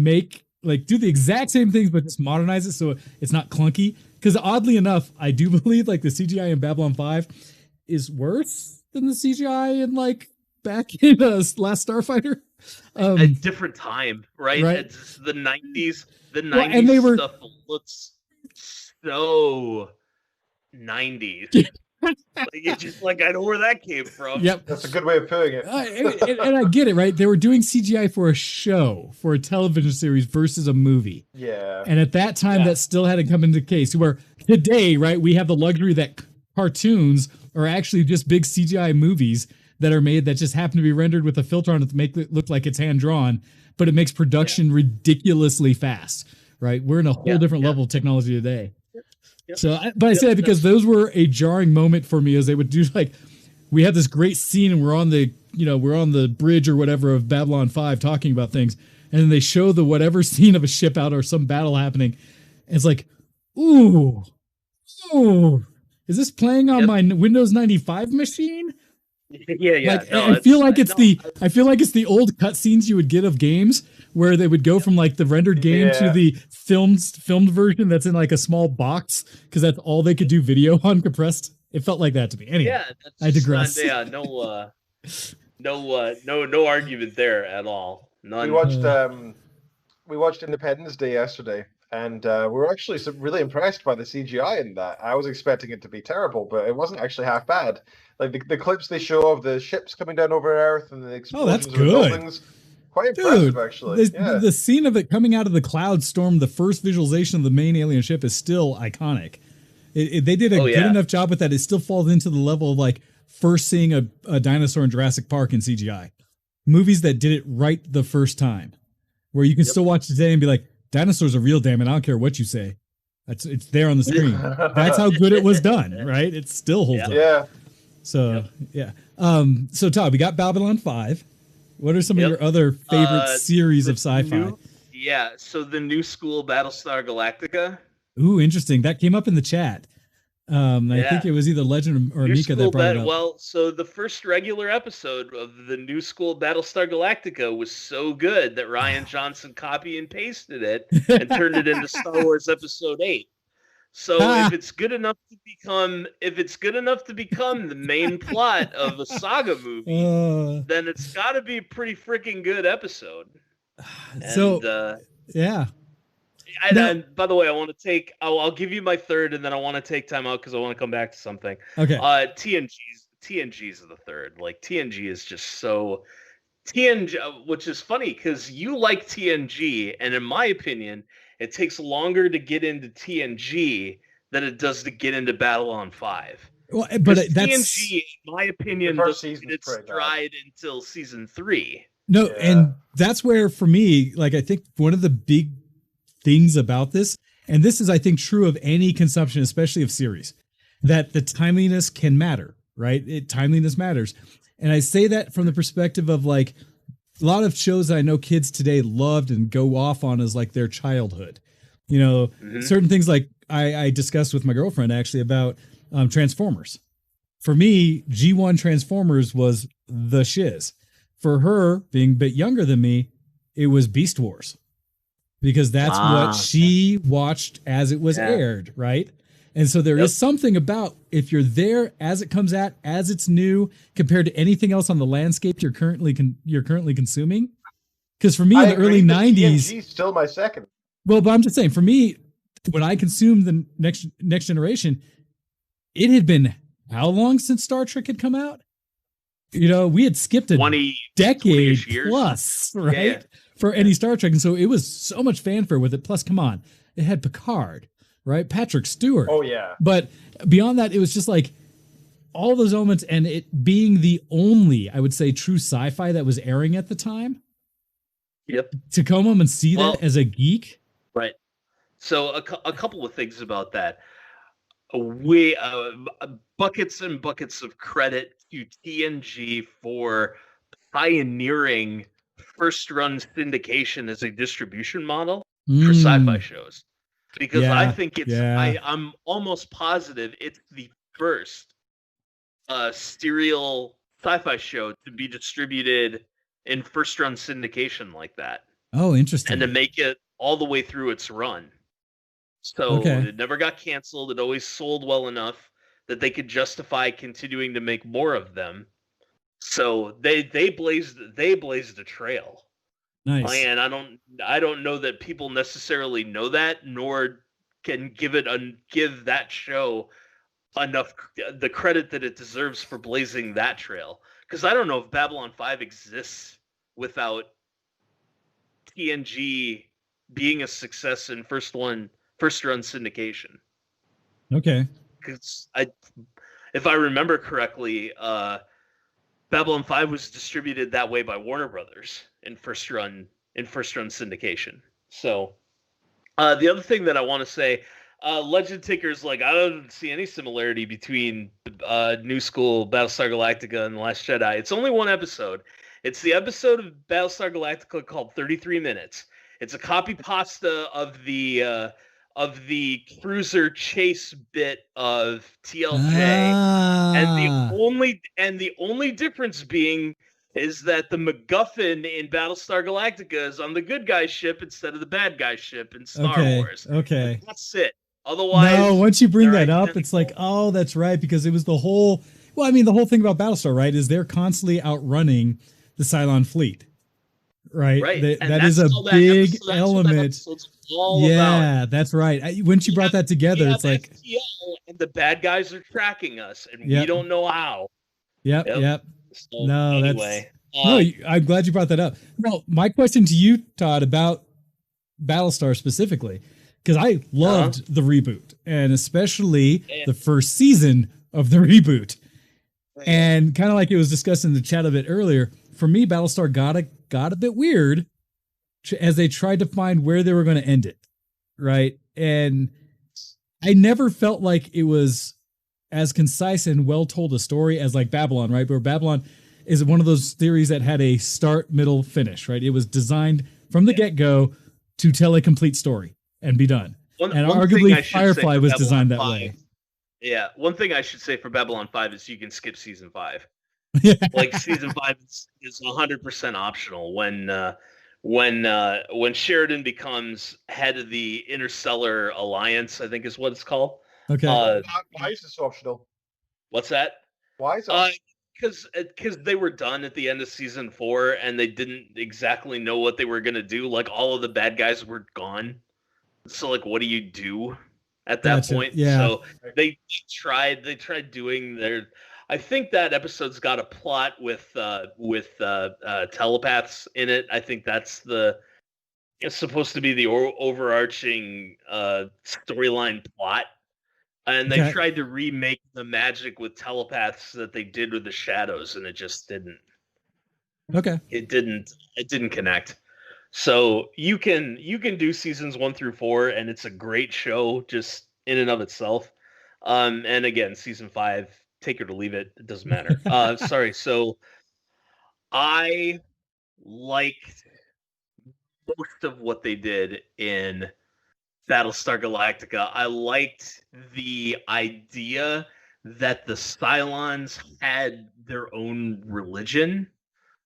the exact same things, but just modernize it so it's not clunky. Because oddly enough, I do believe like the CGI in Babylon 5 is worse than the CGI in like back in Last StarFighter. A different time, right? It's the 90s. The 90s and stuff looks so 90s. It's just like, I know where that came from. Yep. That's a good way of putting it. And I get it, right? They were doing CGI for a show, for a television series versus a movie. Yeah. And at that time, that still hadn't come into the case. Where today, right, we have the luxury that cartoons are actually just big CGI movies that are made that just happen to be rendered with a filter on it to make it look like it's hand-drawn, but it makes production ridiculously fast, right? We're in a whole different level of technology today. Yep. So, I say that because those were a jarring moment for me, as they would do like, we have this great scene and we're on the bridge or whatever of Babylon 5 talking about things, and then they show the whatever scene of a ship out or some battle happening, and it's like, ooh, is this playing on my Windows 95 machine? Yeah. Like, I feel like it's the old cutscenes you would get of games where they would go from like the rendered game to the filmed version that's in like a small box because that's all they could do video on compressed. It felt like that to me. Anyway, I digress. No argument there at all. None. We watched Independence Day yesterday, and we were actually really impressed by the CGI in that. I was expecting it to be terrible, but it wasn't actually half bad. Like the clips they show of the ships coming down over Earth and the explosions of the buildings, quite impressive, actually. The scene of it coming out of the cloud storm, the first visualization of the main alien ship, is still iconic. They did a good enough job with that. It still falls into the level of like first seeing a dinosaur in Jurassic Park in CGI. Movies that did it right the first time, where you can still watch it today and be like, dinosaurs are real, damn it, I don't care what you say. It's there on the screen. That's how good it was done, right? It still holds up. Yeah. So, so Todd, we got Babylon 5. What are some of your other favorite series of sci-fi? So the new school Battlestar Galactica. Ooh, interesting. That came up in the chat. I think it was either Legend or Mika that brought it up. Well, so the first regular episode of the new school Battlestar Galactica was so good that Ryan Johnson copy and pasted it and turned it into Star Wars Episode 8. So if it's good enough to become the main plot of a saga movie, then it's got to be a pretty freaking good episode. And by the way, I'll give you my third, and then I want to take time out because I want to come back to something. Okay. TNG's the third. Like TNG is just so TNG, which is funny because you like TNG, and in my opinion, it takes longer to get into TNG than it does to get into Babylon 5. Well, but that's TNG, in my opinion, doesn't get its stride until season 3. No, and that's where, for me, like, I think one of the big things about this, and this is, I think, true of any consumption, especially of series, that the timeliness can matter, right? Timeliness matters. And I say that from the perspective of, like, a lot of shows that I know kids today loved and go off on as like their childhood. You know, certain things like I discussed with my girlfriend actually about Transformers. For me, G1 Transformers was the shiz. For her, being a bit younger than me, it was Beast Wars. Because that's what she watched as it was aired, right? And so there is something about if you're there as it comes out, as it's new, compared to anything else on the landscape you're currently consuming. Because for me, in the early 90s, TNG's still my second. Well, but I'm just saying, for me, when I consumed the next generation, it had been how long since Star Trek had come out? You know, we had skipped a decade plus, right? For any Star Trek. And so it was so much fanfare with it. Plus, come on, it had Picard, right? Patrick Stewart. Oh, yeah. But beyond that, it was just like all those elements, and it being the only, I would say, true sci-fi that was airing at the time. Yep. to come home and see that as a geek. Right. So a couple of things about that. We buckets and buckets of credit to TNG for pioneering first run syndication as a distribution model for sci-fi shows, because I think I'm almost positive it's the first serial sci-fi show to be distributed in first run syndication like that. Oh, interesting. And to make it all the way through its run. So it never got canceled. It always sold well enough that they could justify continuing to make more of them. So they blazed a trail. Nice. And I don't know that people necessarily know that, nor can give that show enough the credit that it deserves for blazing that trail. Because I don't know if Babylon 5 exists without TNG being a success in first run syndication. Okay. Because if I remember correctly, Babylon 5 was distributed that way by Warner Brothers in first run syndication. So the other thing that I want to say, Legend Tinker's like, I don't see any similarity between New School, Battlestar Galactica, and The Last Jedi. It's only one episode. It's the episode of Battlestar Galactica called 33 Minutes. It's a copy pasta of the cruiser chase bit of TLJ, and the only difference being is that the MacGuffin in Battlestar Galactica is on the good guy ship instead of the bad guy ship in Star Wars. Okay, and that's it. Otherwise, no. Once you bring that up, it's like, oh, that's right, because it was the whole. Well, I mean, the whole thing about Battlestar, right, is they're constantly outrunning the Cylon fleet. Right. That is a big element. Yeah, that's right. Once you brought that together, it's like FTL and the bad guys are tracking us, and we don't know how. Yep. So, no, anyway, I'm glad you brought that up. Well, my question to you, Todd, about Battlestar specifically, because I loved the reboot, and especially the first season of the reboot, and kind of like it was discussed in the chat a bit earlier. For me, Battlestar got a bit weird as they tried to find where they were going to end it, right? And I never felt like it was as concise and well told a story as like Babylon, right? Where Babylon is one of those theories that had a start, middle, finish, right? It was designed from the get-go to tell a complete story and be done. And arguably Firefly was designed that way. Yeah, one thing I should say for Babylon 5 is you can skip season 5. Like season 5 is 100% optional when Sheridan becomes head of the Interstellar Alliance, I think is what it's called. Okay. Why is this optional? What's that? Why is it? Because they were done at the end of season 4 and they didn't exactly know what they were gonna do. Like all of the bad guys were gone. So like, what do you do at that point? Yeah. So they tried doing their. I think that episode's got a plot with telepaths in it. I think it's supposed to be the overarching storyline plot. And they tried to remake the magic with telepaths that they did with the Shadows, and it just didn't. Okay. It didn't connect. So you can do seasons 1 through 4, and it's a great show just in and of itself. And again, season 5. Take it or leave it. It doesn't matter. Sorry. So I liked most of what they did in Battlestar Galactica. I liked the idea that the Cylons had their own religion,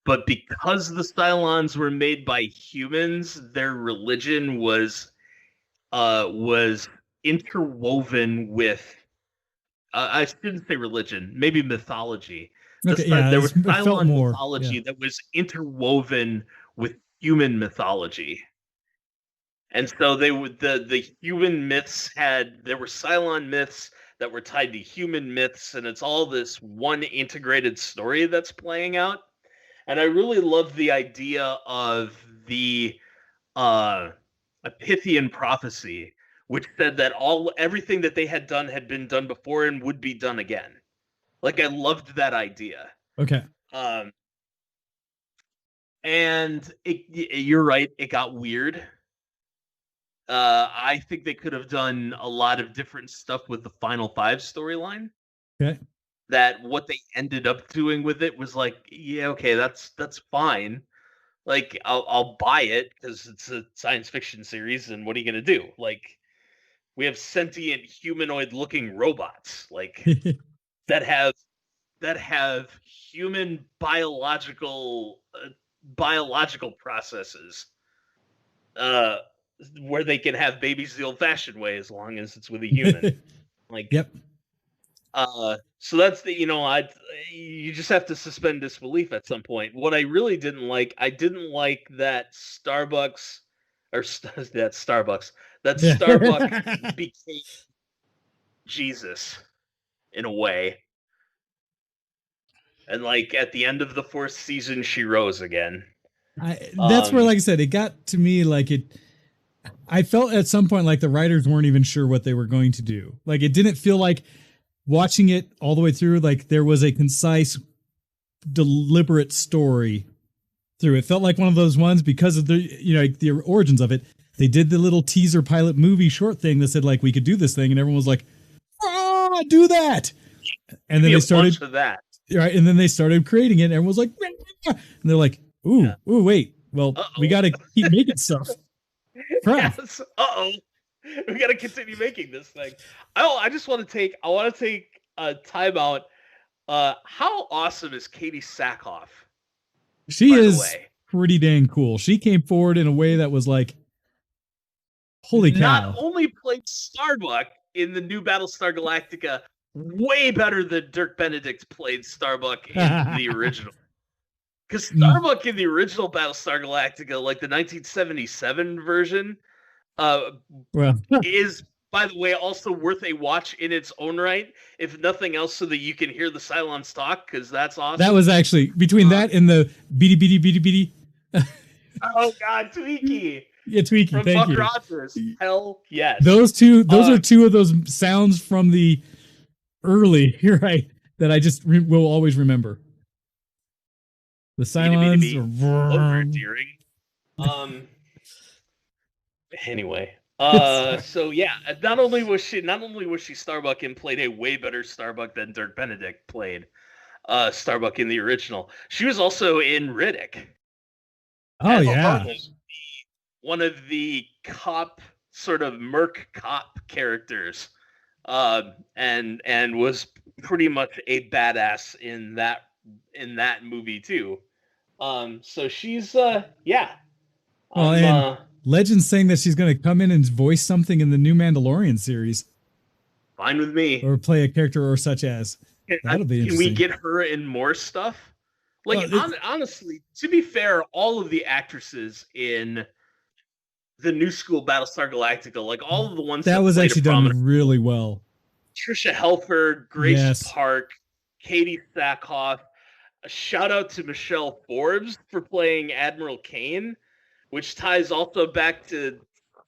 but because the Cylons were made by humans, their religion was interwoven with I shouldn't say religion, maybe mythology. There was Cylon mythology that was interwoven with human mythology. And so the human myths there were Cylon myths that were tied to human myths, and it's all this one integrated story that's playing out. And I really love the idea of the Pythian prophecy, which said that everything that they had been done before and would be done again. Like I loved that idea. Okay. And you're right, it got weird. I think they could have done a lot of different stuff with the Final Five storyline. Okay. That what they ended up doing with it was like, yeah, okay, that's fine. Like, I'll buy it because it's a science fiction series, and what are you gonna do? Like, we have sentient humanoid-looking robots, like that have human biological processes, where they can have babies the old-fashioned way as long as it's with a human. Like, yep. So that's the, you just have to suspend disbelief at some point. What I really didn't like, I didn't like that Starbuck became Jesus in a way. And like at the end of the fourth season, she rose again. That's where, like I said, it got to me like I felt at some point like the writers weren't even sure what they were going to do. Like, it didn't feel like, watching it all the way through, like there was a concise, deliberate story through. It felt like one of those ones because of the origins of it. They did the little teaser pilot movie short thing that said like we could do this thing, and everyone was like, do that. And then they started that. Right, and then they started creating it, and everyone was like, and they're like, ooh, wait, well, we got to keep making stuff. Yes. We got to continue making this thing. I want to take a time out. How awesome is Katie Sackhoff? She is pretty dang cool. She came forward in a way that was like, holy cow. Not only played Starbuck in the new Battlestar Galactica, way better than Dirk Benedict played Starbuck in the original. Because Starbuck in the original Battlestar Galactica, like the 1977 version, is, by the way, also worth a watch in its own right, if nothing else, so that you can hear the Cylons talk, because that's awesome. That was actually between that and the beady. Oh God, Tweaky! Yeah, Tweaky. From thank Buck you. Rogers. Hell yes. Those are two of those sounds from the early. You're right. That I just will always remember. The Cylons are endearing. Anyway, so yeah, not only was she Starbuck and played a way better Starbuck than Dirk Benedict played Starbuck in the original, she was also in Riddick. Oh yeah, one of the cop, sort of merc cop characters, and was pretty much a badass in that movie too. So she's yeah. Well, Legend's saying that she's going to come in and voice something in the new Mandalorian series. Fine with me. Or play a character or such as. That'll be interesting. Can we get her in more stuff? Like, honestly, to be fair, all of the actresses in the new school Battlestar Galactica, like all of the ones that was actually done really well. Trisha Helfer, Grace Park, Katie Sackhoff. A shout out to Michelle Forbes for playing Admiral Kane, which ties also back to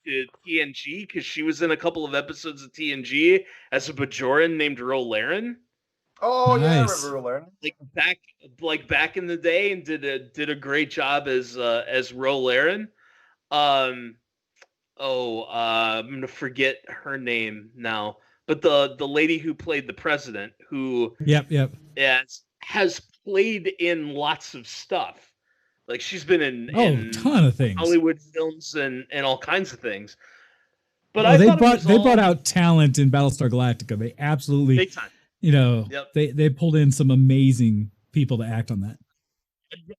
TNG, because she was in a couple of episodes of TNG as a Bajoran named Ro Laren. Oh nice. Yeah, I remember Ro Laren. Back in the day, and did a great job as Ro Laren. I'm gonna forget her name now, but the lady who played the president, who has played in lots of stuff. Like, she's been in a ton of things, Hollywood films and all kinds of things. But they brought out talent in Battlestar Galactica. They absolutely, big time. They pulled in some amazing people to act on that.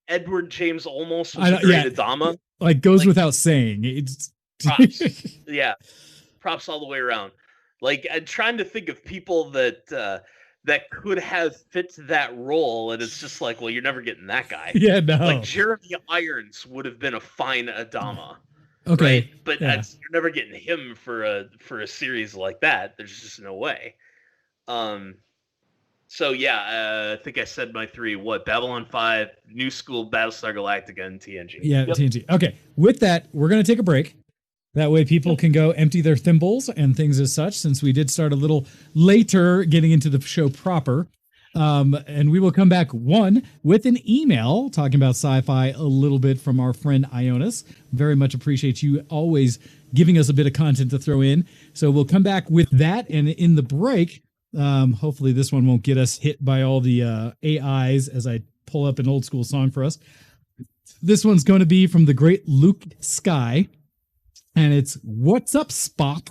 Edward James Olmos was a great Adama. Like, goes without saying. It's props. Yeah, props all the way around. Like, I'm trying to think of people that could have fit that role, and it's just like, well, you're never getting that guy. Yeah, no. Like, Jeremy Irons would have been a fine Adama. Okay, right? But you're never getting him for a series like that. There's just no way. So yeah, I think I said my three. Babylon 5, New School, Battlestar Galactica, and TNG. Yeah, TNG. Okay, with that, we're gonna take a break. That way people can go empty their thimbles and things as such, since we did start a little later getting into the show proper. And we will come back, one, with an email talking about sci-fi a little bit from our friend Ionis. Very much appreciate you always giving us a bit of content to throw in. So we'll come back with that. And in the break, hopefully this one won't get us hit by all the AIs as I pull up an old school song for us. This one's going to be from the great Luke Sky. And it's What's Up, Spock?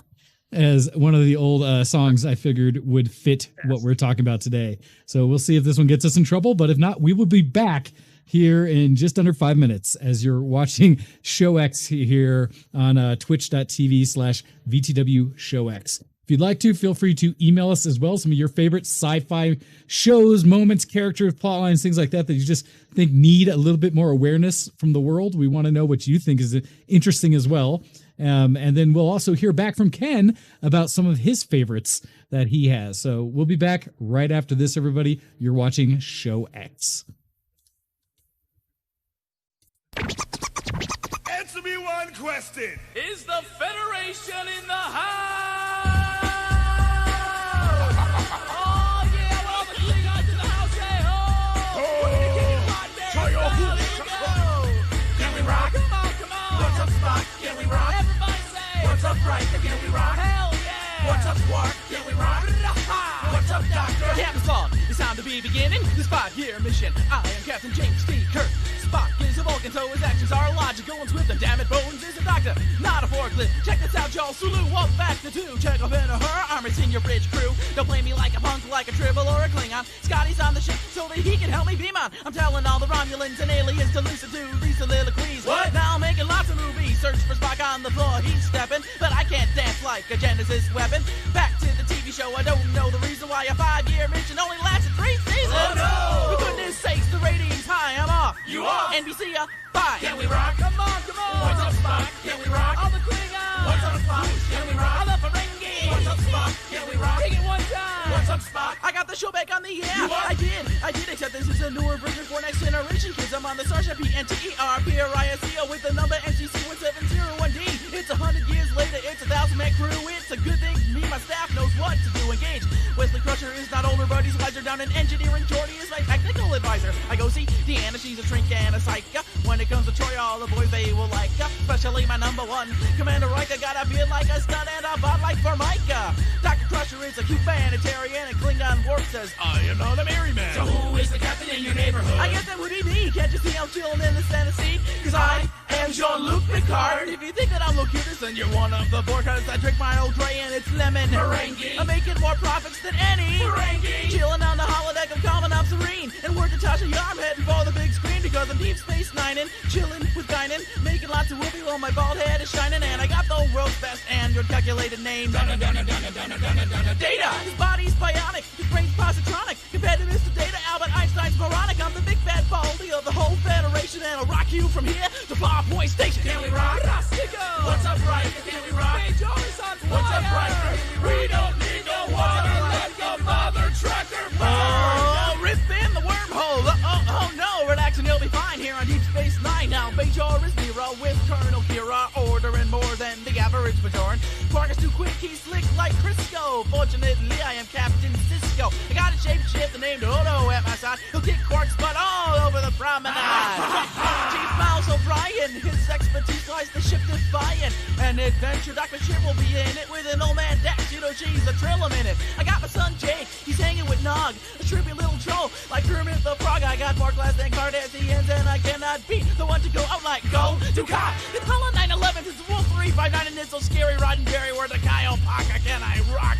As one of the old songs I figured would fit what we're talking about today. So we'll see if this one gets us in trouble, but if not, we will be back here in just under 5 minutes as you're watching ShowX here on twitch.tv/VtWShowX. If you'd like to, feel free to email us as well some of your favorite sci-fi shows, moments, characters, plot lines, things like that that you just think need a little bit more awareness from the world. We want to know what you think is interesting as well. And then we'll also hear back from Ken about some of his favorites that he has. So we'll be back right after this, everybody. You're watching ShowX. Answer me one question. Is the Federation in the house? Oh, yeah, well, the Klingons in the house, hey, ho! There you go! Can we rock? Come on. What's up, Spock? Can we rock? Everybody say, What's up, Riker? Can we rock? hell yeah! What's up, Quark? Can we rock? What's up, Doctor? Captain Spock, it's time to be beginning this 5-year mission. I am Captain James T. Kirk. Spock is a Vulcan, so his actions are logical and swift. And damn it, Bones is a doctor, not a forklift. Check this out, y'all. Sulu, walk back to 2. Check up in her armor, senior bridge crew. Don't play me like a punk, like a Tribble or a Klingon. Scotty's on the ship so that he can help me beam on. I'm telling all the Romulans and aliens to listen to these soliloquies. What? Now I'm making lots of movies. Search for Spock on the floor, he's stepping. But I can't dance like a Genesis weapon. Back to the TV show, I don't know the reason why a 5-year mission only lasted 3 seasons. Oh, no! For goodness sakes, the ratings high, I'm off. You off? NBC, bye. Can we rock? Come on. What's up, Spock? Can we rock? All the Klingons. What's up, Spock? Can we rock? All the Ferengi. What's up, Spock? Can we rock? Take it one time. What's up, Spock? I got the show back on the air. You what? I did, except this is a newer version for next generation kids. I'm on the Starship PNTERPRISCO with the number NCC1701D. It's 100 years later, it's a 1,000-man crew. It's a good thing me and my staff knows what to do. Engage. Wesley Crusher is not older, but he's wiser down in engineering. Jordy is my technical advisor. I go see Deanna, she's a shrink and a psycho. When it comes to Troy, all the boys, they will like her. Especially my number one, Commander Riker. Got a beard like a stud and a bod like Formica. Dr. Crusher is a humanitarian, and Klingon Warp says, I am not a merry man. So who is the captain in your neighborhood? I guess that would be me. Can't you see I'm chilling in the center seat? Cause I am Jean-Luc Picard. If you think that I'm Locutus, then you're one of the four. Cause I drink my old Dre and it's lemon Meringue. I'm making more profits than any Meringue. Chilling on the holodeck of Common, I'm serene. And word to Tasha, yeah, I'm heading for the big screen. Because I'm Deep Space Ninein', chilling with Guinan, making lots of whoopee while my bald head is shining. And I got the world's best Android calculated name. Data! His body's bionic, his brain's positronic. Compared to Mr. Data, Albert Einstein's moronic. I'm the big fat baldy of the whole Federation, and I'll rock you from here to Farpoint Station. Can we rock? Rastico! What's up, Riker? Can we rock? Hey, Joey's on fire! What's up, Riker? We don't need no water. Let the mother trucker burn. Oh, rip in the wormhole. Oh no, relax and you'll be fine here on Deep Space Nine. Now, Bajor is Nero with Colonel Kira, ordering more than the average Bajoran. Quark is too quick, he's slick like Crisco. Fortunately, I am Captain Cisco. I got a shapeshift named Odo at my side. He'll kick Quark's butt all over the promenade. Chief Miles O'Brien, his expertise lies the ship defiant. An adventure, Dr. Ship will be in it with an old man Dax. You know, she's a trill a minute. I got my son Jake, he's hanging with Nog, a trippy little troll like Kermit the Frog. I got more class than Cardassians, and I cannot beat the one to go out like go to cop. It's Hollow 911, it's Wolf 359, and it's so scary. Roddenberry, where the Kyle Parker, can I rock?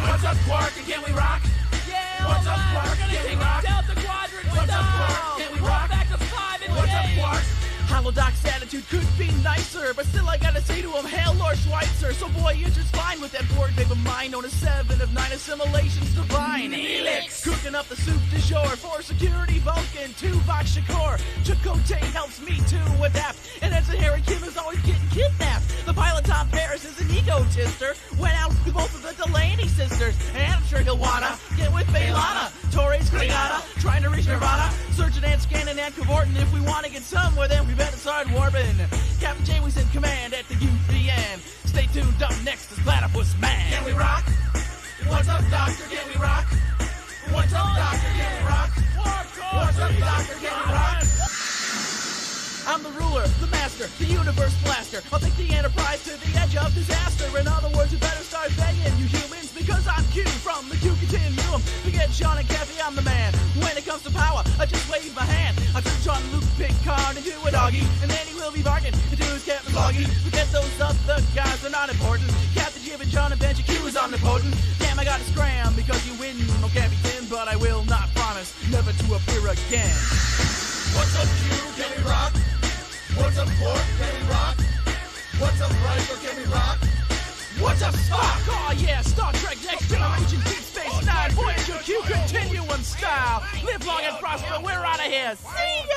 What's up, Quark? And can we rock? Yeah, What's up, alright, Quark? we're gonna Can we kick rock? Delta Quadrant. What's up, Quark? Can we We're rock? back to 5 and What's up, eight. Quark? Holodoc's attitude could be nicer, but still I gotta say to him, hail Lord Schweitzer. So boy, you're just fine with that board babe of mine, known as 7 of 9 assimilations divine. Neelix. Cooking up the soup du jour for security Vulcan, Tuvok Shakur. Chakotay helps me to adapt, and Ensign Harry Kim is always getting kidnapped. The pilot Tom Paris is an egotister, went out with both of the Delaney sisters, and I'm sure he'll wanna get with Baylana. Torres Klingana, trying to reach Nirvana, searching and scanning and cavorting. If we wanna get somewhere, then we better start warping. Captain Janeway's in command at the UPN. Stay tuned, up next is Platypus Man. Can we rock? What's up, Doctor? Can we rock? What's up, Doctor? omnipotent. Damn, I gotta scram because you win. No can't be thin, but I will not promise never to appear again. What's up, Q? Can we rock? What's up, Quark? Can we rock? What's up, Riker? Can we rock? What's up, Spock? Oh yeah, Star Trek Next Generation, Deep Space Nine, Voyager Q, Continuum style. Live long and prosper. We're out of here. See ya!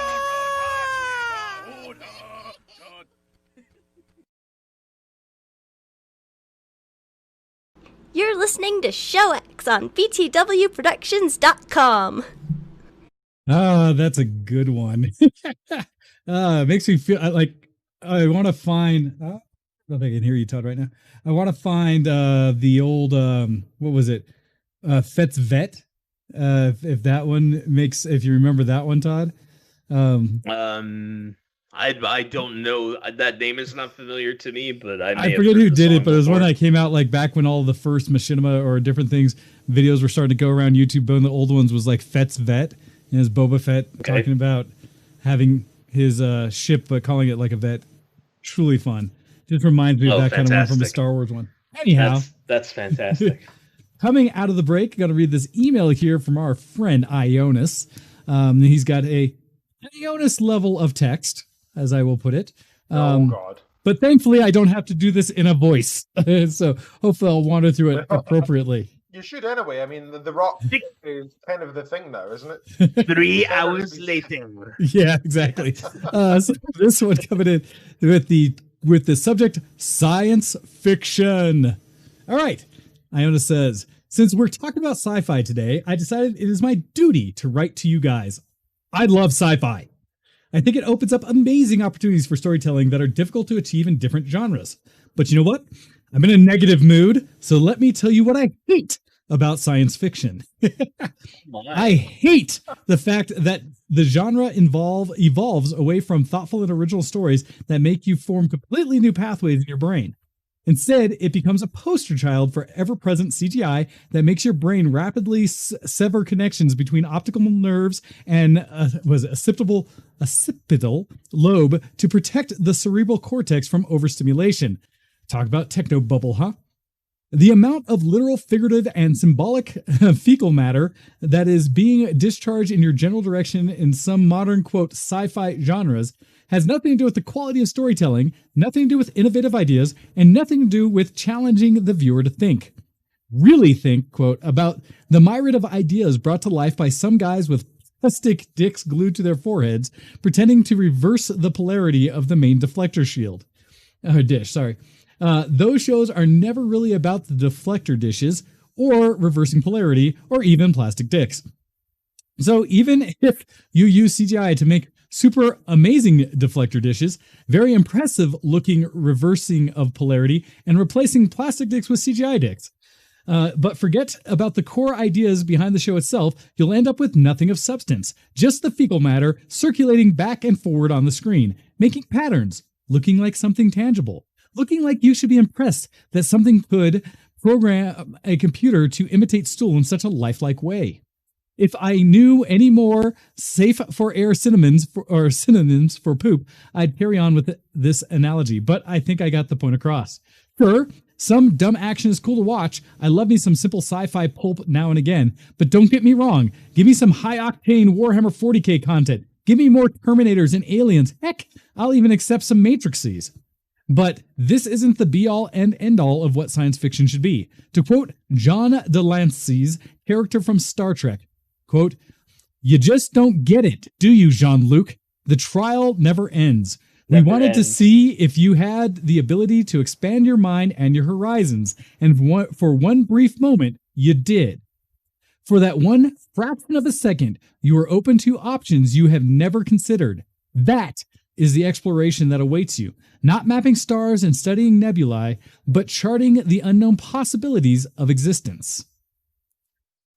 You're listening to ShowX on VtWProductions.com. Oh, that's a good one. It makes me feel like I want to find. I don't know if I can hear you, Todd, right now. I want to find the old what was it? Fet's Vet. If that one makes, if you remember that one, Todd. I don't know. That name is not familiar to me, but I forget who did it, but it was one that came out like back when all the first machinima or different things videos were starting to go around YouTube. But one of the old ones was like Fett's Vet, and it's Boba Fett talking about having his ship, but calling it like a vet. Truly fun. Just reminds me of that kind of one from the Star Wars one. Anyhow, that's fantastic. Coming out of the break, got to read this email here from our friend Ionis. He's got a Ionis level of text, as I will put it. Oh, God. But thankfully, I don't have to do this in a voice. So hopefully I'll wander through it appropriately. You should anyway. I mean, the Rock is kind of the thing now, isn't it? 3 hours later. Yeah, exactly. So this one coming in with the subject science fiction. All right. Iona says, since we're talking about sci-fi today, I decided it is my duty to write to you guys. I love sci-fi. I think it opens up amazing opportunities for storytelling that are difficult to achieve in different genres. But you know what? I'm in a negative mood, so let me tell you what I hate about science fiction. I hate the fact that the genre evolves away from thoughtful and original stories that make you form completely new pathways in your brain. Instead, it becomes a poster child for ever-present CGI that makes your brain rapidly sever connections between optical nerves and occipital lobe to protect the cerebral cortex from overstimulation. Talk about techno bubble, huh? The amount of literal, figurative, and symbolic fecal matter that is being discharged in your general direction in some modern, quote, sci-fi genres has nothing to do with the quality of storytelling, nothing to do with innovative ideas, and nothing to do with challenging the viewer to think. Really think, quote, about the myriad of ideas brought to life by some guys with plastic dicks glued to their foreheads, pretending to reverse the polarity of the main deflector shield. Dish, sorry. Those shows are never really about the deflector dishes, or reversing polarity, or even plastic dicks. So even if you use CGI to make super amazing deflector dishes, very impressive looking reversing of polarity, and replacing plastic dicks with CGI dicks. But forget about the core ideas behind the show itself, you'll end up with nothing of substance. Just the fecal matter circulating back and forward on the screen, making patterns, looking like something tangible, looking like you should be impressed that something could program a computer to imitate stool in such a lifelike way. If I knew any more safe for air synonyms for poop, I'd carry on with this analogy, but I think I got the point across. Sure, some dumb action is cool to watch. I love me some simple sci-fi pulp now and again, but don't get me wrong. Give me some high-octane Warhammer 40k content. Give me more Terminators and Aliens. Heck, I'll even accept some Matrices. But this isn't the be-all and end-all of what science fiction should be. To quote John Delancey's character from Star Trek, quote, "You just don't get it, do you, Jean-Luc? The trial never ends. We wanted to see if you had the ability to expand your mind and your horizons, and for one brief moment, you did. For that one fraction of a second, you were open to options you have never considered. That is the exploration that awaits you, not mapping stars and studying nebulae, but charting the unknown possibilities of existence."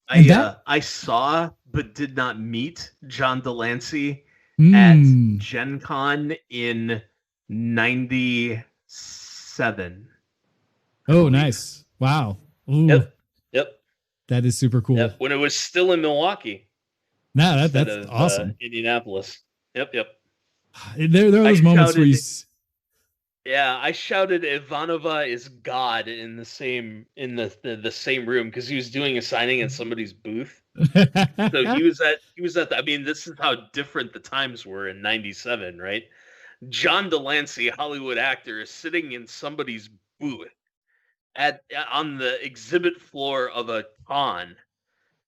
I saw but did not meet John Delancey at Gen Con in 97. Oh, nice. Wow. Ooh. Yep. That is super cool. Yep. When it was still in Milwaukee. Nah, that's awesome. Indianapolis. Yep. There are those moments where you... Yeah, I shouted Ivanova is God in the same room because he was doing a signing in somebody's booth. So he was at I mean, this is how different the times were in '97, right? John Delancey, Hollywood actor, is sitting in somebody's booth on the exhibit floor of a con,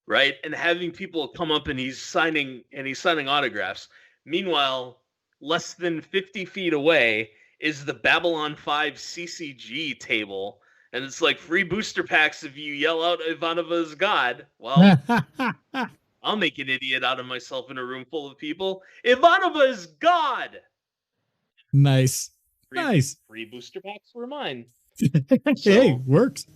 right? And having people come up and he's signing autographs. Meanwhile, less than 50 feet away is the Babylon 5 CCG table. And it's like free booster packs if you yell out Ivanova's God. Well, I'll make an idiot out of myself in a room full of people. Ivanova is God. Nice. Nice. Free booster packs were mine. Hey, works.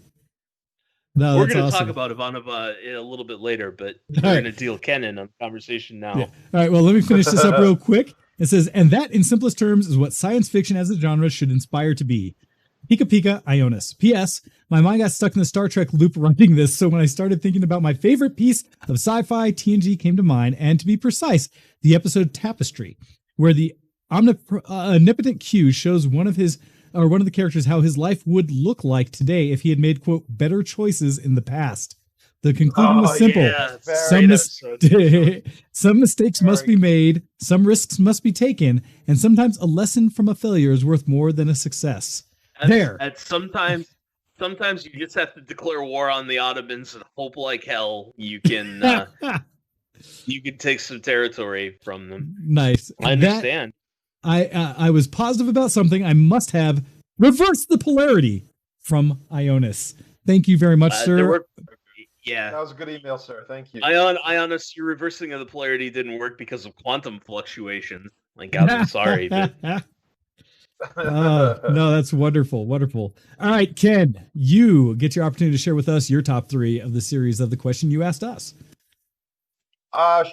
No, we're going to awesome. talk about Ivanova a little bit later, but we're going to deal Kenan on the conversation now. Yeah. All right, well, let me finish this up real quick. It says, and that, in simplest terms, is what science fiction as a genre should inspire to be. Pika Pika Ionis. P.S. My mind got stuck in the Star Trek loop writing this, so when I started thinking about my favorite piece of sci-fi, TNG came to mind, and to be precise, the episode Tapestry, where the omnipotent Q shows one of the characters how his life would look like today if he had made, quote, better choices in the past. The conclusion was simple. Yeah, some mistakes must be made, some risks must be taken, and sometimes a lesson from a failure is worth more than a success. And sometimes you just have to declare war on the Ottomans and hope like hell you can you can take some territory from them. Nice. I understand. I was positive about something. I must have reversed the polarity from Ionis. Thank you very much, sir. Yeah, that was a good email, sir. Thank you. Ionis, your reversing of the polarity didn't work because of quantum fluctuations. Like, I'm sorry, but no, that's wonderful. Wonderful. All right, Ken, you get your opportunity to share with us your top 3 of the series of the question you asked us.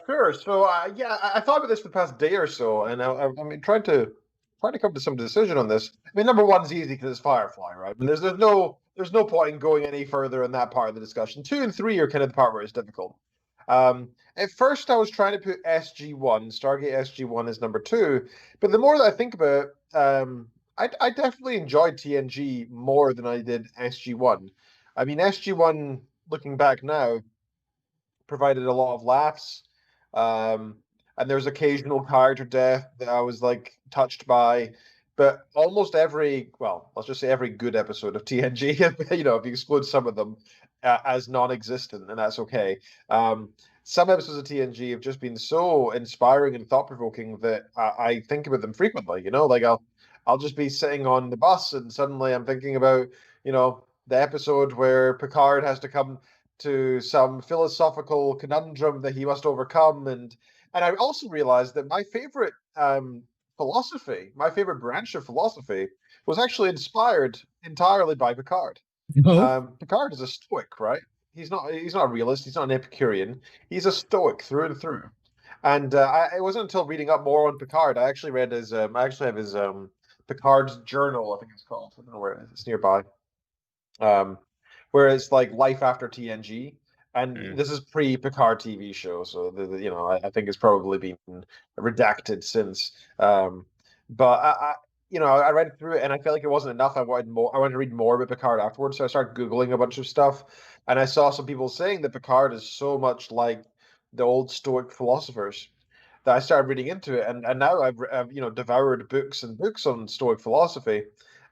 Sure. So, I thought about this for the past day or so, and I mean, trying to come to some decision on this. I mean, number one's easy because it's Firefly, right? I mean, there's no point in going any further in that part of the discussion. 2 and 3 are kind of the part where it's difficult. At first, I was trying to put SG-1, Stargate SG-1 as number 2, but the more that I think about it, I definitely enjoyed TNG more than I did SG-1. I mean, SG-1, looking back now, provided a lot of laughs, and there's occasional character death that I was like touched by, but almost every, well, let's just say every good episode of TNG, if you exclude some of them as non-existent, and that's okay. Some episodes of TNG have just been so inspiring and thought-provoking that I think about them frequently. Like I'll just be sitting on the bus and suddenly I'm thinking about the episode where Picard has to come to some philosophical conundrum that he must overcome, and I also realized that my favorite philosophy, my favorite branch of philosophy, was actually inspired entirely by Picard. Picard is a Stoic, right? He's not a realist. He's not an Epicurean. He's a Stoic through and through. And it wasn't until reading up more on Picard, I actually read his. I actually have his Picard's journal, I think it's called. I don't know where it is. It's nearby. Where it's like life after TNG, and this is pre-Picard TV show, so I think it's probably been redacted since. But I read through it, and I felt like it wasn't enough. I wanted more. I wanted to read more about Picard afterwards, so I started Googling a bunch of stuff, and I saw some people saying that Picard is so much like the old Stoic philosophers that I started reading into it, and now I've devoured books and books on Stoic philosophy.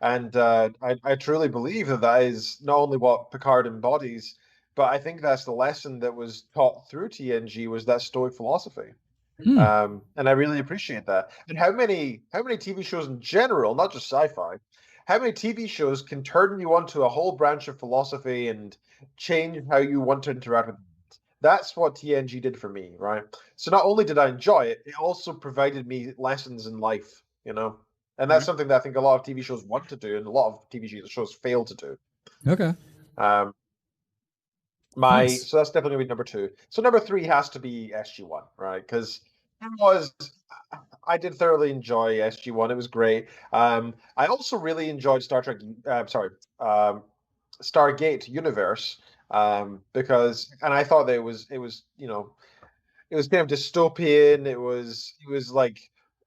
And I truly believe that is not only what Picard embodies, but I think that's the lesson that was taught through TNG was that Stoic philosophy. And I really appreciate that. And how many TV shows in general, not just sci-fi, how many TV shows can turn you onto a whole branch of philosophy and change how you want to interact with it? That's what TNG did for me, right? So not only did I enjoy it, it also provided me lessons in life, And that's something that I think a lot of TV shows want to do, and a lot of TV shows fail to do. Okay. So that's definitely gonna be number 2. So number 3 has to be SG-1, right? Because I did thoroughly enjoy SG-1. It was great. I also really enjoyed Stargate Universe, because, and I thought that it was kind of dystopian. It was like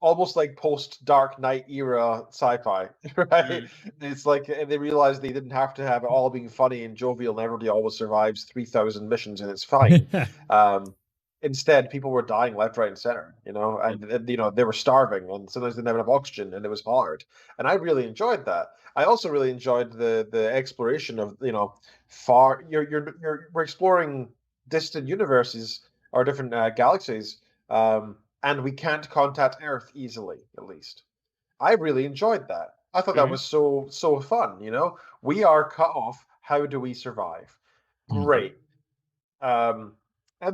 almost like post Dark Knight era sci-fi, right? It's like they realized they didn't have to have it all being funny and jovial and everybody always survives 3,000 missions and it's fine. Instead, people were dying left, right, and center, and they were starving and sometimes they didn't have enough oxygen and it was hard. And I really enjoyed that. I also really enjoyed the exploration of, far we're exploring distant universes or different galaxies. And we can't contact Earth easily, at least. I really enjoyed that. I thought that was so fun, We are cut off. How do we survive? Great. And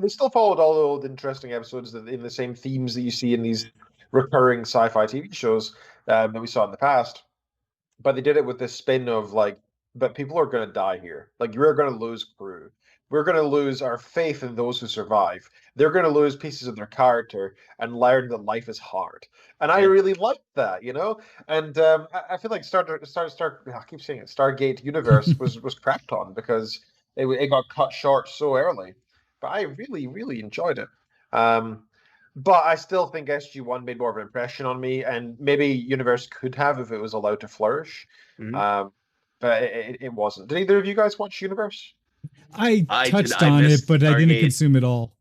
they still followed all the old interesting episodes in the same themes that you see in these recurring sci-fi TV shows that we saw in the past. But they did it with this spin of but people are going to die here. You're going to lose crew. We're going to lose our faith in those who survive. They're going to lose pieces of their character and learn that life is hard. And I really liked that, And I feel like I keep saying it, Stargate Universe was crapped on because it got cut short so early. But I really, really enjoyed it. But I still think SG-1 made more of an impression on me, and maybe Universe could have if it was allowed to flourish. But it wasn't. Did either of you guys watch Universe? I touched on it, but Stargate. I didn't consume it all.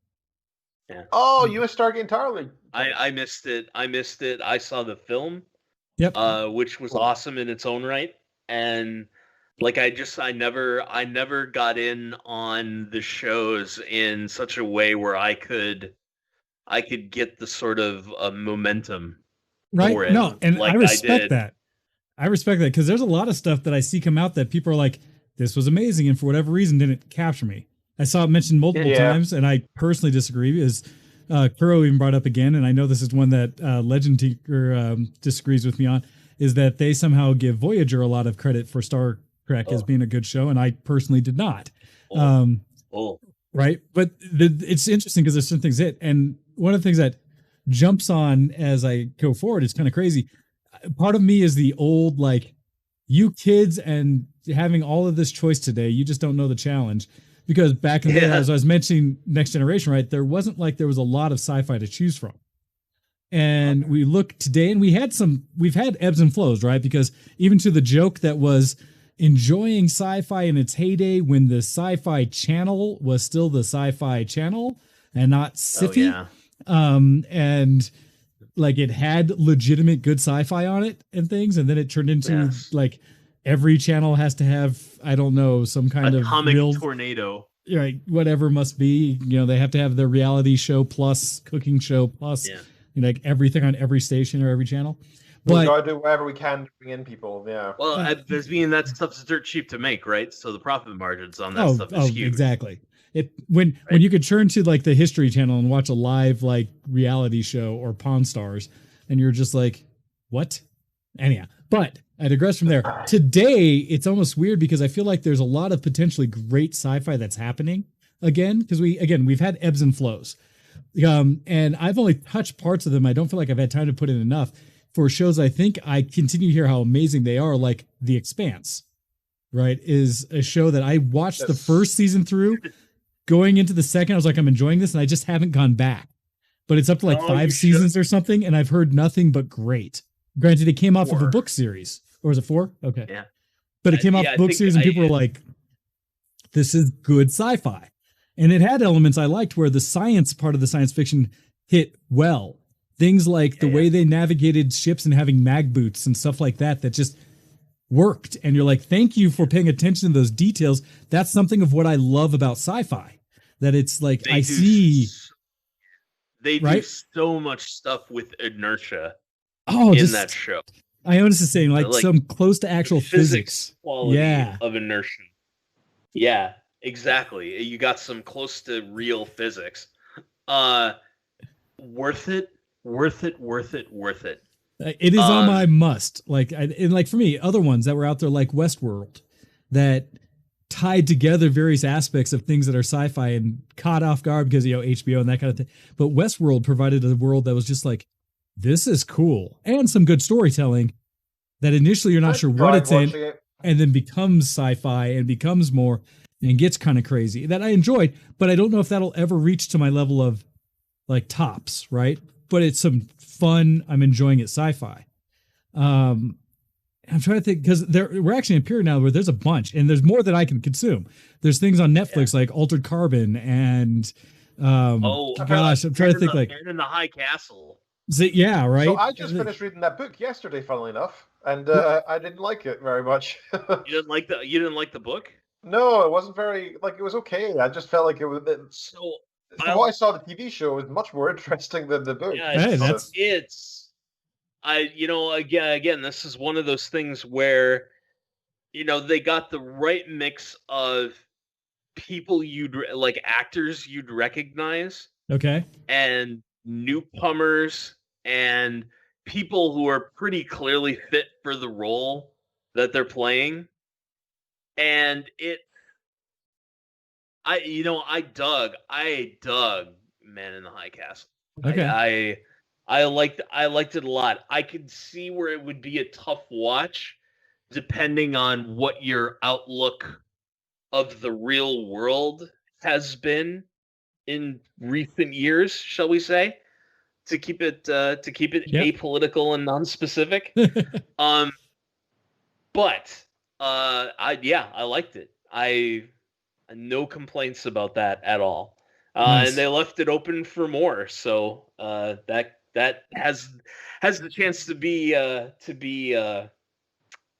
Yeah. Oh, you missed Stargate entirely. I missed it. I saw the film. Yep. Which was awesome in its own right. And I never got in on the shows in such a way where I could get the sort of momentum. Right. For it, no, and I respect that. I respect that because there's a lot of stuff that I see come out that people are like, this was amazing, and for whatever reason didn't capture me. I saw it mentioned multiple times, and I personally disagree. Because Kuro even brought up again, and I know this is one that Legend Tinker disagrees with me on, is that they somehow give Voyager a lot of credit for Star Trek as being a good show, and I personally did not. Right? But it's interesting because there's certain things and one of the things that jumps on as I go forward is kind of crazy. Part of me is the old, you kids and having all of this choice today, you just don't know the challenge. Because back in the day, as I was mentioning Next Generation, right, there wasn't there was a lot of sci-fi to choose from. And we look today and we've had ebbs and flows, right? Because even to the joke that was enjoying sci-fi in its heyday when the Sci-Fi Channel was still the Sci-Fi Channel and not Sci-Fi. And it had legitimate good sci-fi on it and things, and then it turned into every channel has to have, I don't know, some kind of comic tornado, right? Whatever must be, they have to have their reality show plus cooking show plus, everything on every station or every channel. But we gotta do whatever we can to bring in people. Yeah. Well, that stuff's dirt cheap to make, right? So the profit margins on that stuff is huge. Exactly. When you could turn to the History Channel and watch a live reality show or Pawn Stars, and you're just like, what? Anyhow, but I digress from there. Today, it's almost weird because I feel like there's a lot of potentially great sci-fi that's happening again, because we've had ebbs and flows. And I've only touched parts of them. I don't feel like I've had time to put in enough for shows. I think I continue to hear how amazing they are, like The Expanse, right? Is a show that I watched the first season through. Going into the second, I was like, I'm enjoying this, and I just haven't gone back. But it's up to 5 seasons or something, and I've heard nothing but great. Granted, it came off of a book series. Or was it 4? Okay. Yeah. But it came off book series, and people were like, this is good sci-fi. And it had elements I liked where the science part of the science fiction hit well. Things like the way they navigated ships and having mag boots and stuff like that just worked. And you're like, thank you for paying attention to those details. That's something of what I love about sci-fi. That it's they do so much stuff with inertia that show. I noticed the same, some close to actual physics quality of inertia. Yeah, exactly. You got some close to real physics. Worth it. It is on my must. For me, other ones that were out there like Westworld that tied together various aspects of things that are sci-fi and caught off guard because, HBO and that kind of thing. But Westworld provided a world that was just this is cool. And some good storytelling that initially you're not sure what it's in and then becomes sci-fi and becomes more and gets kind of crazy. That I enjoyed, but I don't know if that'll ever reach to my level of Tops, right? but it's some fun. I'm enjoying it. Sci-fi. I'm trying to think because we're actually in a period now where there's a bunch and there's more that I can consume. There's things on Netflix like Altered Carbon and gosh, I'm trying to think like Man in the High Castle. Yeah, right. So I just finished reading that book yesterday, funnily enough, and I didn't like it very much. You didn't like the book? No, it wasn't very it was okay. I just felt like it was. So from what I saw, the TV show was much more interesting than the book. Yeah, again, this is one of those things where, they got the right mix of people actors you'd recognize. Okay. And newcomers and people who are pretty clearly fit for the role that they're playing. And I dug Man in the High Castle. Okay. I liked it a lot. I could see where it would be a tough watch depending on what your outlook of the real world has been in recent years, shall we say, to keep it apolitical and non-specific. But I liked it. I no complaints about that at all. Nice. And they left it open for more, so that has the chance to be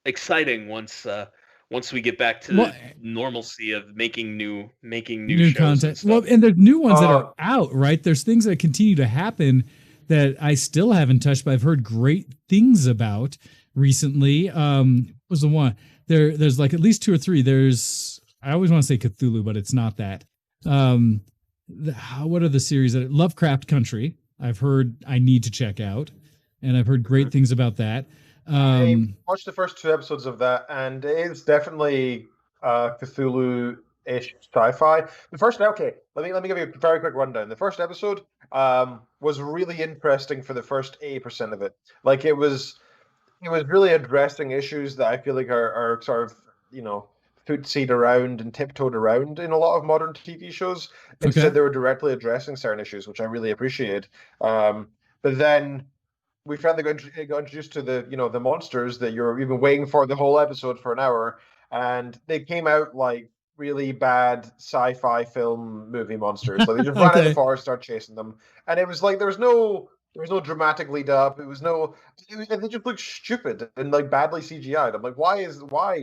exciting once we get back to the normalcy of making new shows content. Well, and there's new ones that are out, right? There's things that continue to happen that I still haven't touched, but I've heard great things about recently. What was the one? There's like at least 2 or 3. I always want to say Cthulhu, but it's not that. What are the series that Lovecraft Country? I've heard I need to check out, and I've heard great things about that. I watched the first 2 episodes of that, and it's definitely Cthulhu-ish sci-fi. The first, okay, let me give you a very quick rundown. The first episode was really interesting for the first 80% of it. Like it was really addressing issues that I feel like are sort of footseed around and tiptoed around in a lot of modern TV shows. Instead, they were directly addressing certain issues, which I really appreciated. But then we finally got introduced to the monsters that you've been waiting for the whole episode for an hour, and they came out like really bad sci-fi film movie monsters. Like they just ran out of the forest, started chasing them, and it was like there was no dramatic lead up. They just looked stupid and like badly CGI'd. I'm like, why?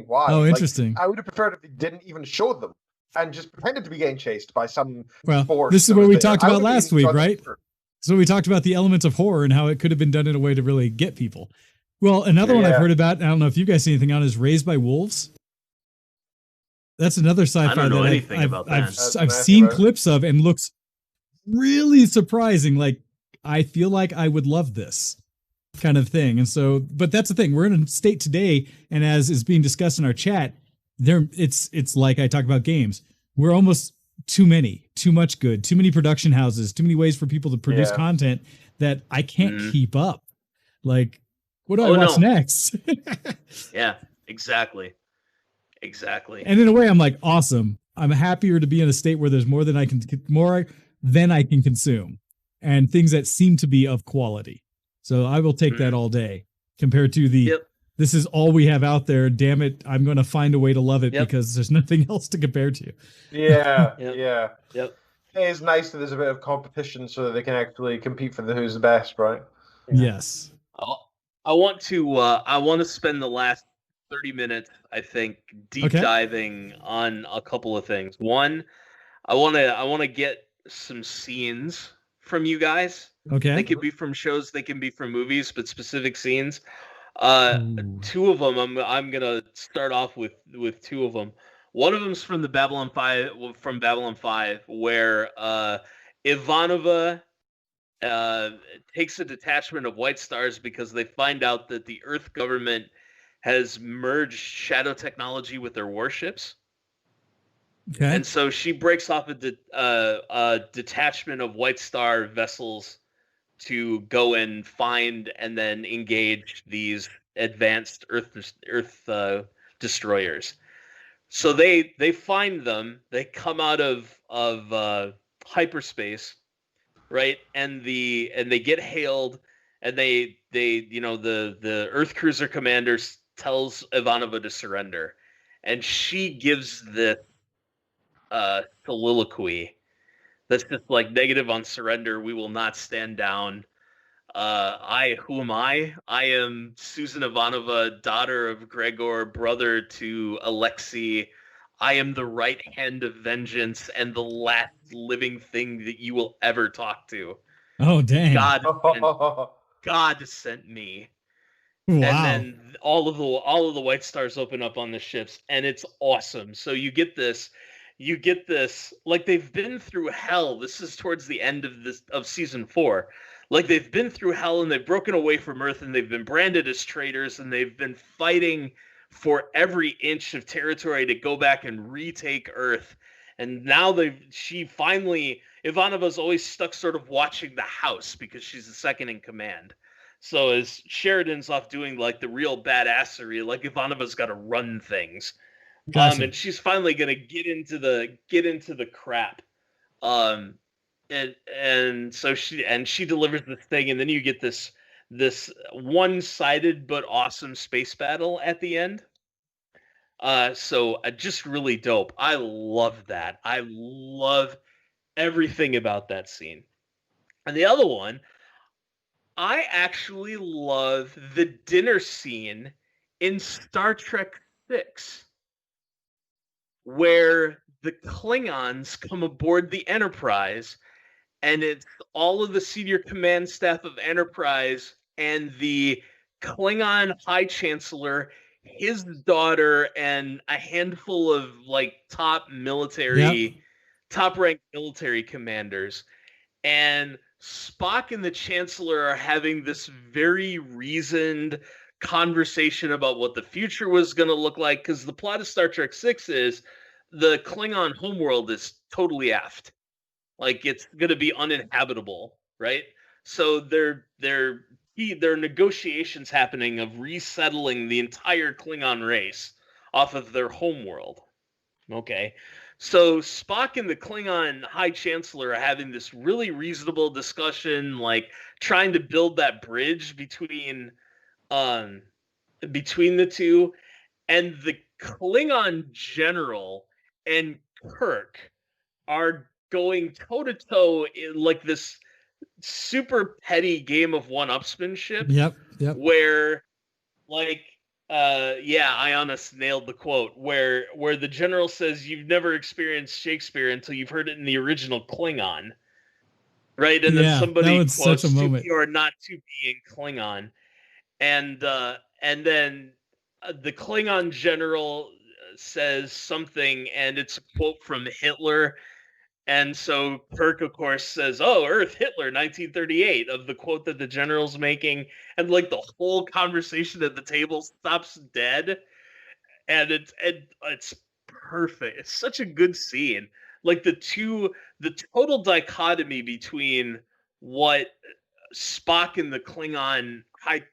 Oh, interesting. I would have preferred if they didn't even show them and just pretended to be getting chased by some force. This is what we talked about last week, right? So we talked about the elements of horror and how it could have been done in a way to really get people. Well, another one I've heard about, I don't know if you guys see anything on, is Raised by Wolves. That's another sci-fi. I don't know anything about that. I've seen clips of and looks really surprising. Like, I feel like I would love this kind of thing. And so, but that's the thing. We're in a state today, and as is being discussed in our chat, it's like I talk about games. We're almost too much good, too many production houses, too many ways for people to produce content that I can't keep up. Like, what do I watch next? Yeah, exactly. And in a way, I'm like, awesome. I'm happier to be in a state where there's more than I can consume, and things that seem to be of quality. So I will take that all day compared to this is all we have out there. Damn it. I'm going to find a way to love it because there's nothing else to compare to. Yeah. It's nice that there's a bit of competition so that they can actually compete for who's the best, right? Yes. I want to spend the last 30 minutes, I think, deep diving on a couple of things. One, I want to get some scenes from you guys. Okay. They can be from shows, they can be from movies, but specific scenes. 2 of them, I'm gonna start off with 2 of them. One of them's from Babylon 5, where Ivanova takes a detachment of White Stars because they find out that the Earth government has merged shadow technology with their warships. Okay. And so she breaks off a detachment of White Star vessels to go and find and then engage these advanced Earth destroyers. So they find them. They come out of hyperspace, right? And they get hailed, and the Earth cruiser commander tells Ivanova to surrender, and she gives the soliloquy that's just like negative on surrender. We will not stand down. Who am I? I am Susan Ivanova, daughter of Gregor, brother to Alexei. I am the right hand of vengeance and the last living thing that you will ever talk to. Oh, dang. God sent me. Wow. And then all of the White Stars open up on the ships, and it's awesome. So you get this, like they've been through hell. This is towards the end of season 4. Like they've been through hell and they've broken away from Earth and they've been branded as traitors and they've been fighting for every inch of territory to go back and retake Earth. And now Ivanova's always stuck sort of watching the house because she's the second in command. So as Sheridan's off doing like the real badassery, like Ivanova's got to run things. Gotcha. And she's finally going to get into the crap. And so she delivers this thing, and then you get this one-sided but awesome space battle at the end. So just really dope. I love that. I love everything about that scene. And the other one, I actually love the dinner scene in Star Trek VI, where the Klingons come aboard the Enterprise, and it's all of the senior command staff of Enterprise and the Klingon High Chancellor, his daughter, and a handful of like top ranked military commanders. And Spock and the Chancellor are having this very reasoned conversation about what the future was going to look like, because the plot of Star Trek VI is the Klingon homeworld is totally effed. Like it's going to be uninhabitable, right? So there are negotiations happening of resettling the entire Klingon race off of their homeworld. Okay. So Spock and the Klingon High Chancellor are having this really reasonable discussion, like trying to build that bridge between the two, and the Klingon general and Kirk are going toe-to-toe in like this super petty game of one-upsmanship. Yep. Where like Ionis nailed the quote where the general says you've never experienced Shakespeare until you've heard it in the original Klingon. Right? And then somebody quotes, such a moment. "To be or not to be" in Klingon. And then the Klingon general says something, and it's a quote from Hitler. And so Kirk, of course, says, "Oh, Earth, Hitler, 1938," of the quote that the general's making. And like the whole conversation at the table stops dead. And it's perfect. It's such a good scene. Like the total dichotomy between what Spock and the Klingon High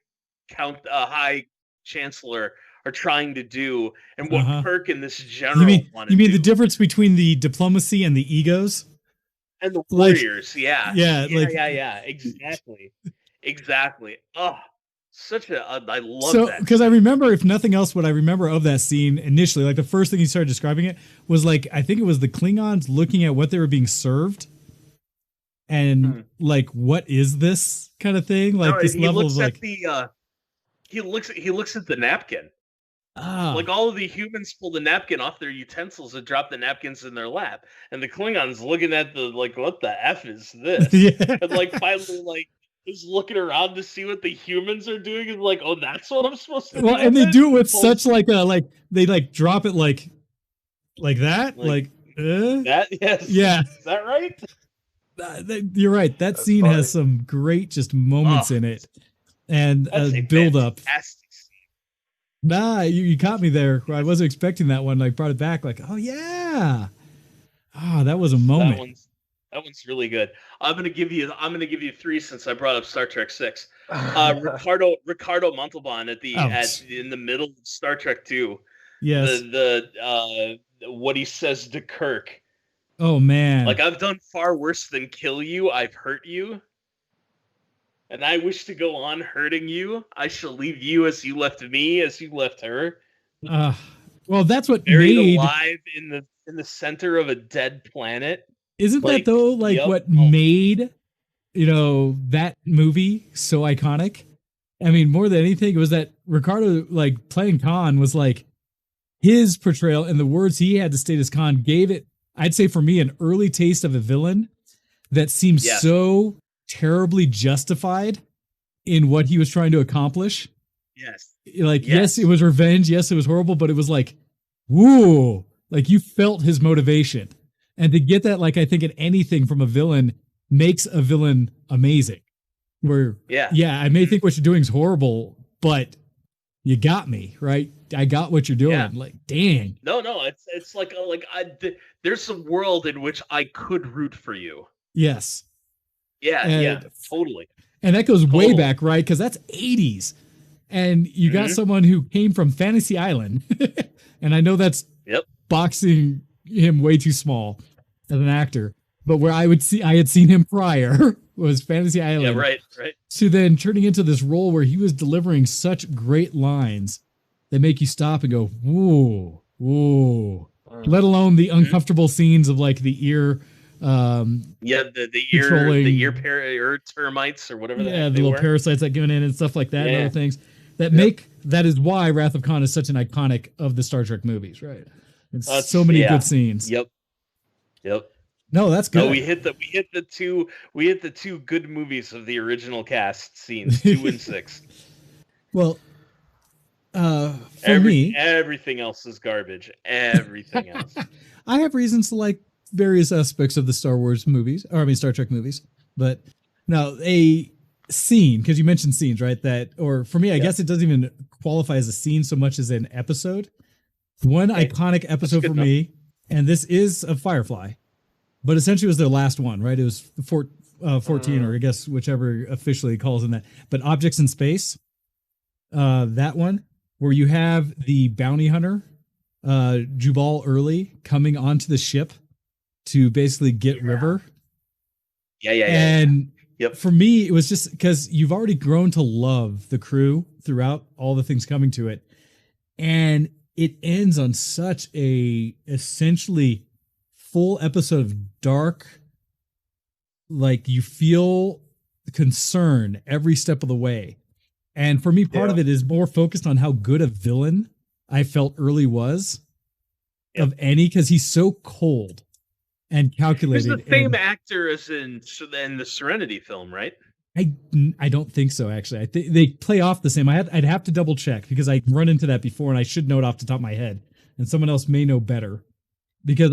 Chancellor are trying to do, and what Kirk and this general want to do. You mean the difference between the diplomacy and the egos? And the warriors, yeah, exactly. Oh, I love that. Because I remember, if nothing else, what I remember of that scene initially, like the first thing you started describing it was like, I think it was the Klingons looking at what they were being served, and like, what is this kind of thing? Like this level of like, he looks at the napkin. Like all of the humans pull the napkin off their utensils and drop the napkins in their lap, and the Klingons looking at the like, what the F is this? And like finally like is looking around to see what the humans are doing, and like, oh, that's what I'm supposed to do. Well, and they do it with such like a like they like drop it like that, like that. Yes. Yeah. Is that right? You're right. That's scene funny. Has some great just moments in it, and a build up. Nah, you caught me there. I wasn't expecting that one. Like brought it back. Like, oh yeah, that was a moment. That one's really good. I'm gonna give you 3 since I brought up Star Trek VI. Ricardo Montalban in the middle of Star Trek II. Yes. The what he says to Kirk Oh man. Like, I've done far worse than kill you. I've hurt you. And I wish to go on hurting you. I shall leave you as you left me, as you left her. Well, that's what Buried made alive in the center of a dead planet. Isn't Like, that though like yep. what made that movie so iconic? I mean, more than anything, it was that Ricardo, like, playing Khan was like his portrayal and the words he had to state as Khan gave it, I'd say for me, an early taste of a villain that seems so terribly justified in what he was trying to accomplish. Yes. Like, yes, it was revenge. Yes, it was horrible, but it was like, woo, like you felt his motivation. And to get that, like, I think in anything from a villain makes a villain amazing. Where, I may think what you're doing is horrible, but you got me, right? I got what you're doing. Like, dang. No, it's like there's a world in which I could root for you. Yes. Yeah, totally. And that goes way back, right? Because that's 80s. And you got someone who came from Fantasy Island. And I know that's boxing him way too small as an actor. But where I had seen him prior was Fantasy Island. Yeah, right. So then turning into this role where he was delivering such great lines that make you stop and go, whoa. Let alone the uncomfortable scenes of like the ear. The ear termites or whatever. The little parasites that get in and stuff like that and other things that make, that is why Wrath of Khan is such an iconic of the Star Trek movies, right? It's so many good scenes. Yep. No, that's good. No, we hit the two good movies of the original cast scenes, 2 and 6. Well, for me, everything else is garbage. Everything else. I have reasons to like various aspects of the Star Trek movies, but no, a scene, because you mentioned scenes, right? Or for me, I guess it doesn't even qualify as a scene so much as an episode. One iconic episode for me, and this is of Firefly, but essentially it was their last one, right? It was 14, or I guess whichever officially calls in that. But Objects in Space, that one, where you have the bounty hunter, Jubal Early, coming onto the ship to basically get River. And for me, it was just because you've already grown to love the crew throughout all the things coming to it. And it ends on such a essentially full episode of dark, like you feel concern every step of the way. And for me, part of it is more focused on how good a villain I felt Early was of any, because he's so cold and calculated. He's the same actor as in the Serenity film, right? I don't think so, actually. I think they play off the same. I'd have to double check because I run into that before and I should know it off the top of my head. And someone else may know better because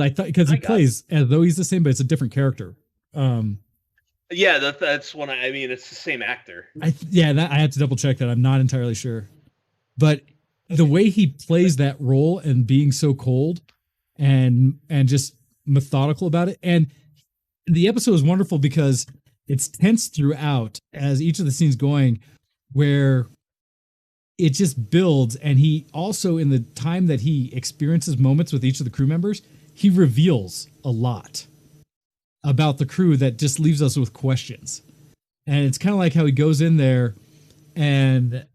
he plays as though he's the same, but it's a different character. That's one. I mean, it's the same actor. I have to double check that. I'm not entirely sure, but the way he plays that role and being so cold and just methodical about it, and the episode is wonderful because it's tense throughout as each of the scenes going, where it just builds. And he also, in the time that he experiences moments with each of the crew members, he reveals a lot about the crew that just leaves us with questions. And it's kind of like how he goes in there and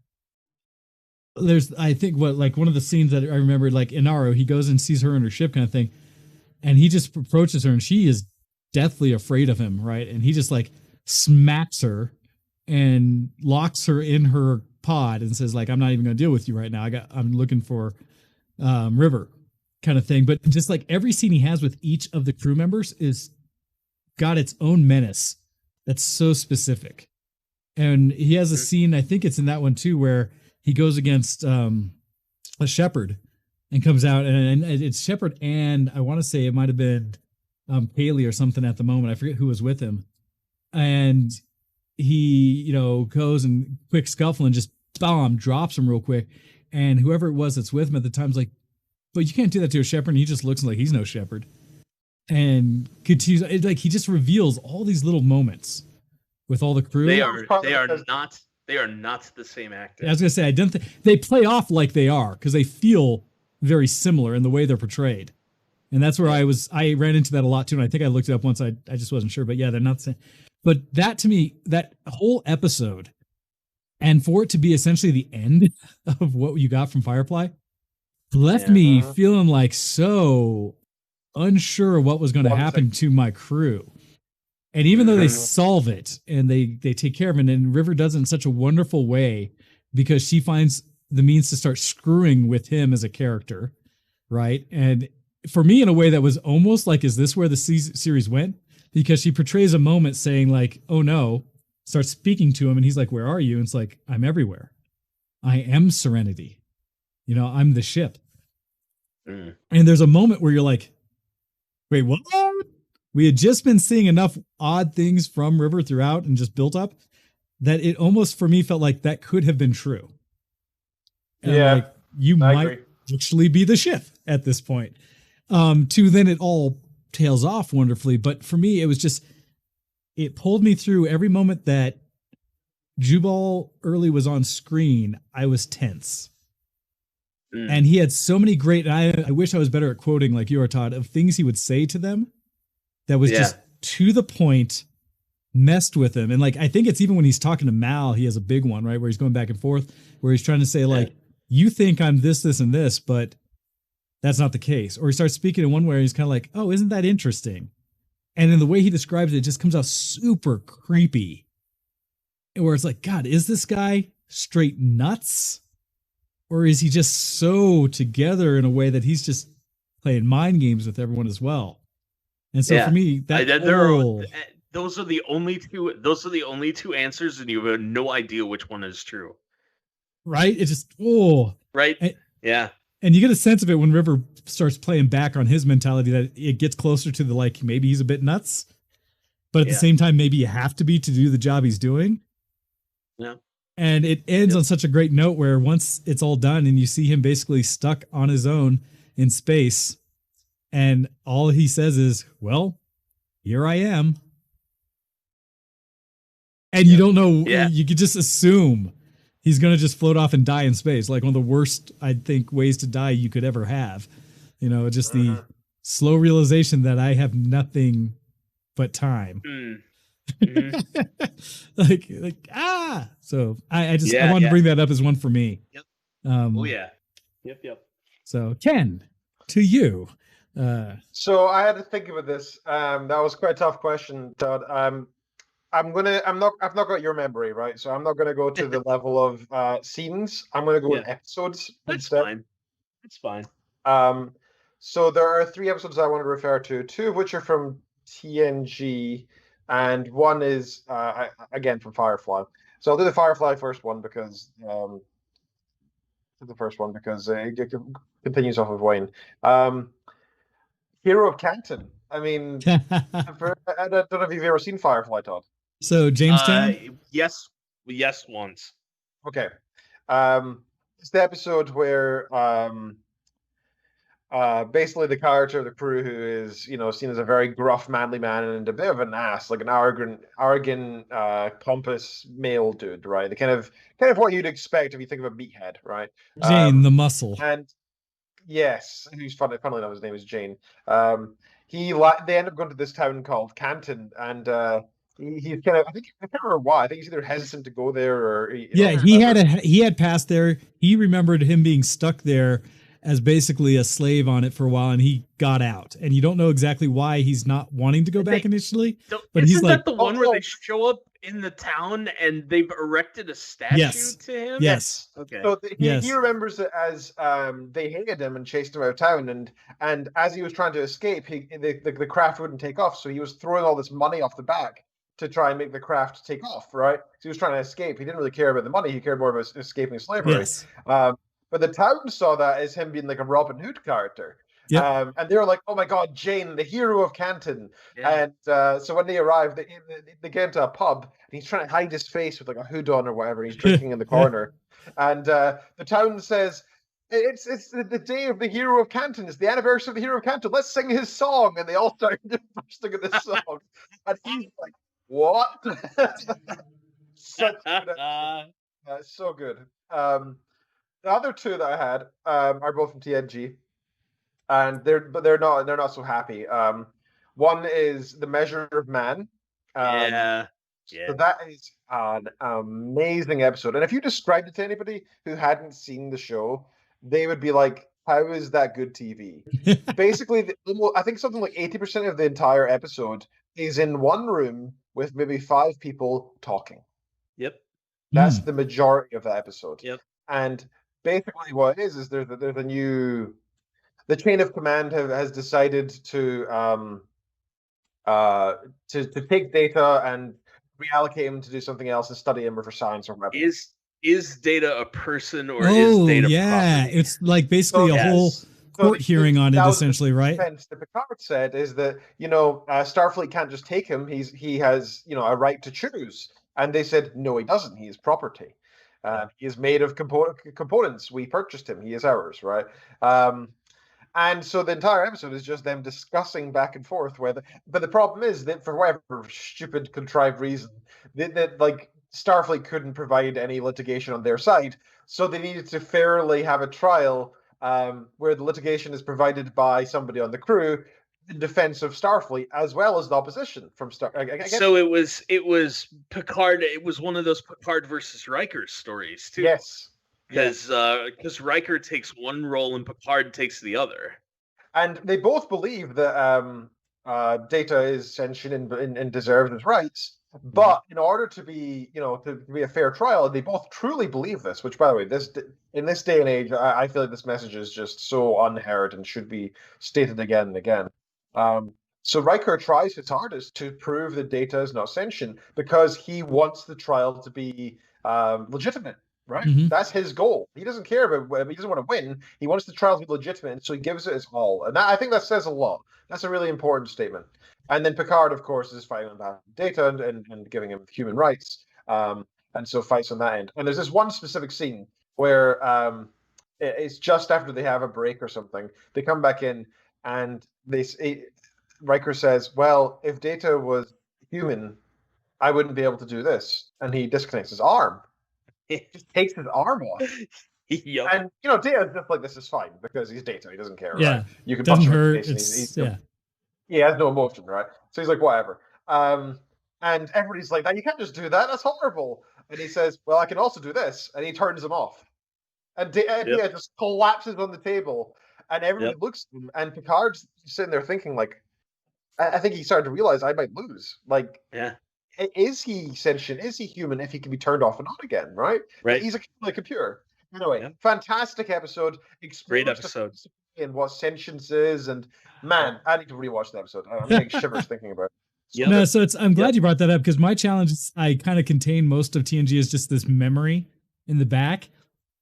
there's, I think one of the scenes that I remember, like Inaro, he goes and sees her in her ship kind of thing. And he just approaches her and she is deathly afraid of him. Right. And he just like smacks her and locks her in her pod and says like, I'm not even going to deal with you right now. I'm looking for River kind of thing. But just like every scene he has with each of the crew members is got its own menace that's so specific. And he has a scene, I think it's in that one too, where he goes against a Shepherd and comes out, and it's Shepherd, and I want to say it might have been Kaylee or something at the moment. I forget who was with him. And he, goes and quick scuffle and just drops him real quick. And whoever it was that's with him at the time's like, but you can't do that to a Shepherd. And he just looks like he's no Shepherd. And continues, like he just reveals all these little moments with all the crew. They are not the same actor. I was gonna say, I don't think they play off like they are because they feel very similar in the way they're portrayed. And that's where I ran into that a lot too. And I think I looked it up once. I just wasn't sure, but yeah, they're not the same. But that to me, that whole episode, and for it to be essentially the end of what you got from Firefly, left me feeling like so unsure of what was going to happen to my crew. And even though they solve it and they take care of it, and River does it in such a wonderful way because she finds the means to start screwing with him as a character, right? And for me, in a way that was almost like, is this where the series went? Because she portrays a moment saying like, oh no, starts speaking to him and he's like, where are you? And it's like, I'm everywhere. I am Serenity. You know, I'm the ship. And there's a moment where you're like, wait, what? We had just been seeing enough odd things from River throughout and just built up that it almost for me felt like that could have been true. And like, you might actually be the ship at this point. To then it all tails off wonderfully. But for me, it was just, it pulled me through every moment that Jubal early was on screen. I was tense. And he had so many great, and I wish I was better at quoting like you are, Todd, of things he would say to them that was just to the point, messed with him. And like, I think it's even when he's talking to Mal, he has a big one, right? Where he's going back and forth, where he's trying to say like, you think I'm this, this, and this, but that's not the case. Or he starts speaking in one way, he's kind of like, oh, isn't that interesting? And in the way he describes it, it just comes out super creepy. Where it's like, God, is this guy straight nuts? Or is he just so together in a way that he's just playing mind games with everyone as well? And so for me, those are the only two. Those are the only two answers, and you have no idea which one is true. Right? It just right. And you get a sense of it when River starts playing back on his mentality that it gets closer to the like maybe he's a bit nuts, but at the same time maybe you have to be to do the job he's doing. Yeah. And it ends on such a great note where once it's all done and you see him basically stuck on his own in space, and all he says is, well, here I am. And you don't know, you could just assume he's going to just float off and die in space. Like one of the worst, I think, ways to die you could ever have. You know, just the slow realization that I have nothing but time. So I wanted to bring that up as one for me. So Ken, to you. So I had to think about this. That was quite a tough question, Todd. I've not got your memory, right? So I'm not gonna go to the level of scenes. I'm gonna go in episodes. That's fine. It's fine. So there are 3 episodes I want to refer to, 2 of which are from TNG, and one is again from Firefly. So I'll do the Firefly first one because it continues off of Wayne. Hero of Canton. I mean, I don't know if you've ever seen Firefly, Todd. So Jamestown? Yes, once. Okay. It's the episode where basically the character of the crew who is, seen as a very gruff, manly man and a bit of an ass, like an arrogant, pompous male dude, right? The kind of what you'd expect if you think of a meathead, right? Jane, the muscle. And yes, who's funnily enough, his name is Jane. They end up going to this town called Canton, and he's kind of, I can't remember why. I think he's either hesitant to go there or he had passed there. He remembered him being stuck there as basically a slave on it for a while, and he got out. And you don't know exactly why he's not wanting to go back initially. But he's like, the one where they show up in the town and they've erected a statue to him? Yes. Okay. So he remembers it as they hated him and chased him out of town, and as he was trying to escape, the craft wouldn't take off, so he was throwing all this money off the back to try and make the craft take off, right? So he was trying to escape. He didn't really care about the money. He cared more about escaping slavery. Yes. But the town saw that as him being like a Robin Hood character. Yep. And they were like, oh my God, Jane, the hero of Canton. Yeah. And so when they arrive, they get into a pub, and he's trying to hide his face with like a hood on or whatever. He's drinking in the corner. And the town says, it's the day of the hero of Canton. It's the anniversary of the hero of Canton. Let's sing his song. And they all start bursting in this song. And he's like, what? So good. The other 2 that I had are both from TNG. and they're not so happy. One is The Measure of Man. Yeah. So that is an amazing episode. And if you described it to anybody who hadn't seen the show, they would be like, "How is that good TV?" Basically, I think something like 80% of the entire episode is in one room with maybe 5 people talking. Yep. That's the majority of the episode. Yep. And basically, what it is there's a new, the chain of command has decided to take data and reallocate him to do something else and study him for science or whatever. Is Data a person or is Data property? It's like basically a whole court hearing on it, essentially, right? The defense that Picard said is that Starfleet can't just take him. He has a right to choose, and they said no, he doesn't. He is property. He is made of components. We purchased him. He is ours, right? And so the entire episode is just them discussing back and forth whether. But the problem is that for whatever stupid contrived reason, that like Starfleet couldn't provide any litigation on their side, so they needed to fairly have a trial where the litigation is provided by somebody on the crew in defense of Starfleet as well as the opposition from Star. So it was Picard. It was one of those Picard versus Riker stories too. Yes. Because Riker takes one role and Picard takes the other, and they both believe that Data is sentient and deserves his rights. But in order to be, to be a fair trial, they both truly believe this. Which, by the way, in this day and age, I feel like this message is just so unheard and should be stated again and again. So Riker tries his hardest to prove that Data is not sentient because he wants the trial to be legitimate. Right, that's his goal. He doesn't care about. He doesn't want to win. He wants the trial to be legitimate, so he gives it his all. And I think that says a lot. That's a really important statement. And then Picard, of course, is fighting on behalf of Data and giving him human rights. And so fights on that end. And there's this one specific scene where it's just after they have a break or something. They come back in and Riker says, "Well, if Data was human, I wouldn't be able to do this." And he disconnects his arm. Just takes his arm off. Yep. And Data's just like, this is fine because he's Data. He doesn't care. Yeah. Right? You can doesn't punch him hurt. in the face. Yeah. He has no emotion, right? So he's like, whatever. And everybody's like, you can't just do that. That's horrible. And he says, well, I can also do this. And he turns him off. And Data just collapses on the table. And everybody looks at him. And Picard's sitting there thinking, like, I think he started to realize I might lose. Like, is he sentient? Is he human if he can be turned off and on again, right? Right. He's a computer. Anyway, fantastic episode. Great episode. And what sentience is. And man, I need to rewatch the episode. I'm getting shivers thinking about it. No, so I'm glad you brought that up because my challenge is I kind of contain most of TNG as just this memory in the back.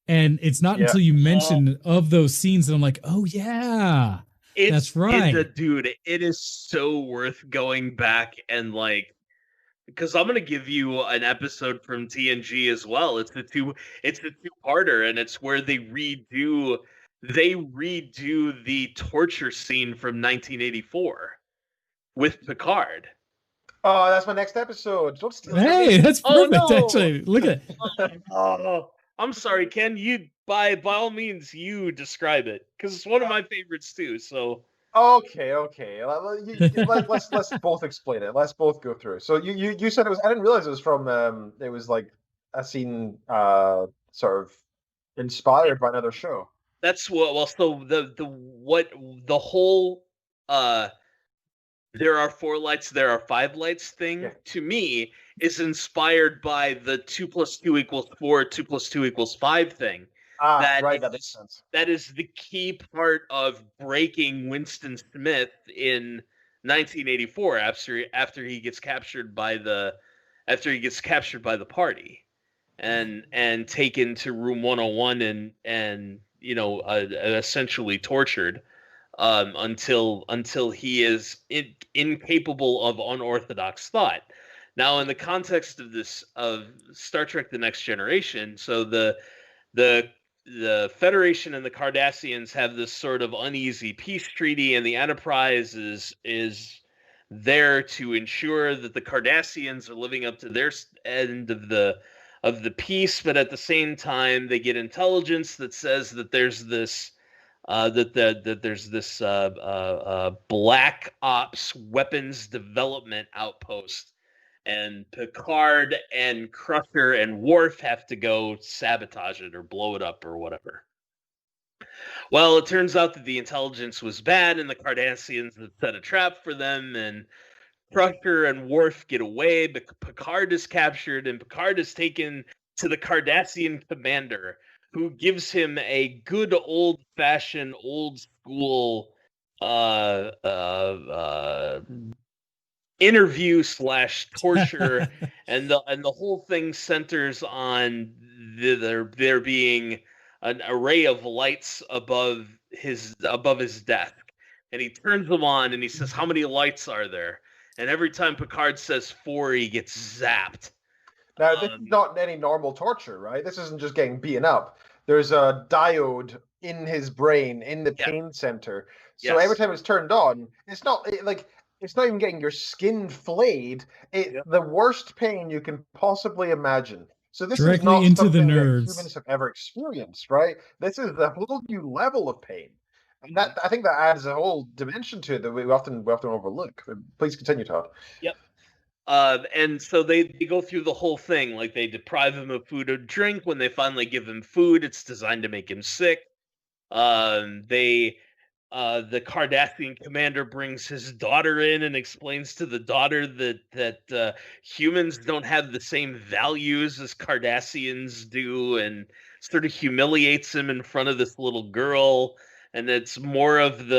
And it's not until you mention of those scenes that I'm like, oh, yeah, that's right. Dude, it is so worth going back and like, because I'm gonna give you an episode from TNG as well. It's the two-parter, and it's where they redo the torture scene from 1984 with Picard. Oh, that's my next episode. Don't steal Hey, that's perfect. Actually, look at it. I'm sorry, Ken. You by all means you describe it because it's one of my favorites too. So. Okay. Let's both explain it. Let's both go through. So you said it was. I didn't realize it was from. It was like a scene, sort of inspired by another show. That's what. Well, so the whole. There are 4 lights. There are 5 lights thing to me is inspired by the 2 + 2 = 4, 2 + 2 = 5 thing. Right, that makes sense. That is the key part of breaking Winston Smith in 1984 after he gets captured by the party and taken to room 101 and essentially tortured until he is incapable of unorthodox thought. Now, in the context of Star Trek: The Next Generation, so the Federation and the Cardassians have this sort of uneasy peace treaty, and the Enterprise is there to ensure that the Cardassians are living up to their end of the peace, but at the same time they get intelligence that says that there's this that there's this black ops weapons development outpost, and Picard and Crusher and Worf have to go sabotage it or blow it up or whatever. Well, it turns out that the intelligence was bad, and the Cardassians had set a trap for them, and Crusher and Worf get away, but Picard is captured, and Picard is taken to the Cardassian commander, who gives him a good old-fashioned, old-school interview / torture, and the whole thing centers on there being an array of lights above his desk, and he turns them on and he says, "How many lights are there?" And every time Picard says 4, he gets zapped. Now, this is not any normal torture, right? This isn't just getting beaten up. There's a diode in his brain, in the pain center. So every time it's turned on, it's not even getting your skin flayed. The worst pain you can possibly imagine. So this directly is not into the something that nerves humans have ever experienced, right? This is a whole new level of pain. And that, I think, that adds a whole dimension to it that we often overlook. Please continue, Todd. Yep. And so they go through the whole thing. Like, they deprive him of food or drink. When they finally give him food, it's designed to make him sick. The Cardassian commander brings his daughter in and explains to the daughter that humans don't have the same values as Cardassians do, and sort of humiliates him in front of this little girl. And it's more of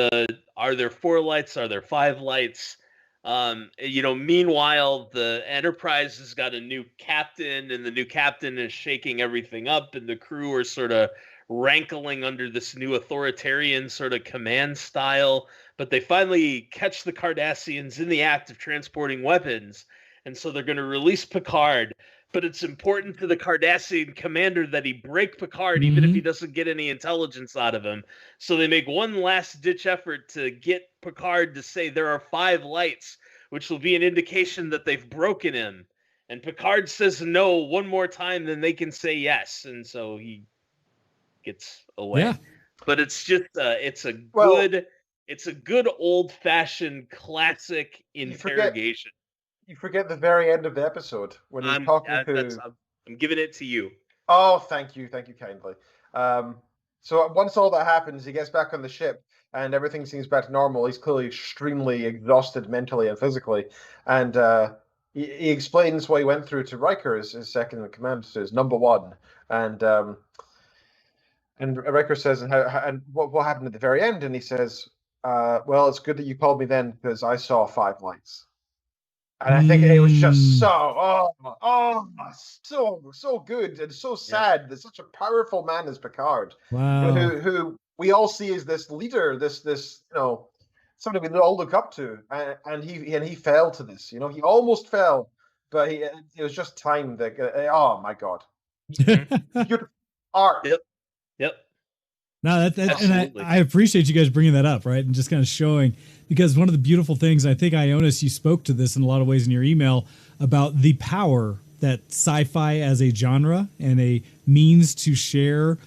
are there 4 lights? Are there 5 lights? Meanwhile, the Enterprise has got a new captain, and the new captain is shaking everything up, and the crew are sort of rankling under this new authoritarian sort of command style. But they finally catch the Cardassians in the act of transporting weapons, and so they're going to release Picard. But it's important to the Cardassian commander that he break Picard, even if he doesn't get any intelligence out of him. So they make one last-ditch effort to get Picard to say there are 5 lights, which will be an indication that they've broken him. And Picard says no one more time, then they can say yes. And so he gets away. Yeah. But it's just it's a good old-fashioned classic interrogation. You forget the very end of the episode when he's talking to. I'm giving it to you. Oh, thank you kindly. So once all that happens, he gets back on the ship, and everything seems back to normal. He's clearly extremely exhausted mentally and physically, and he explains what he went through to Riker, his second in command, to his number one, and Riker says, and what happened at the very end? And he says, "Well, it's good that you called me then, because I saw 5 lights." And I think it was just so good and so sad that such a powerful man as Picard, who we all see as this leader, this somebody we all look up to, and he fell to this. He almost fell, but it was just time that. Oh my God, beautiful art. Yep. No, and I appreciate you guys bringing that up, right? And just kind of showing, because one of the beautiful things, I think, Ionis, you spoke to this in a lot of ways in your email about the power that sci-fi as a genre and a means to share,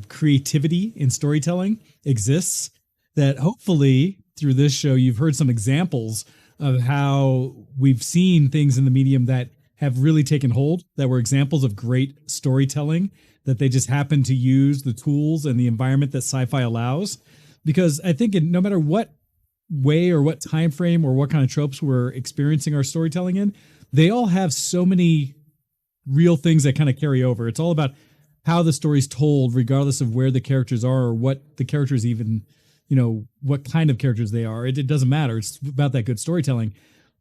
creativity in storytelling exists, that hopefully through this show, you've heard some examples of how we've seen things in the medium that have really taken hold, that were examples of great storytelling, that they just happen to use the tools and the environment that sci-fi allows. Because I think no matter what way or what time frame or what kind of tropes we're experiencing our storytelling in, they all have so many real things that kind of carry over. It's all about how the story's told, regardless of where the characters are or what the characters even, what kind of characters they are. It doesn't matter. It's about that good storytelling.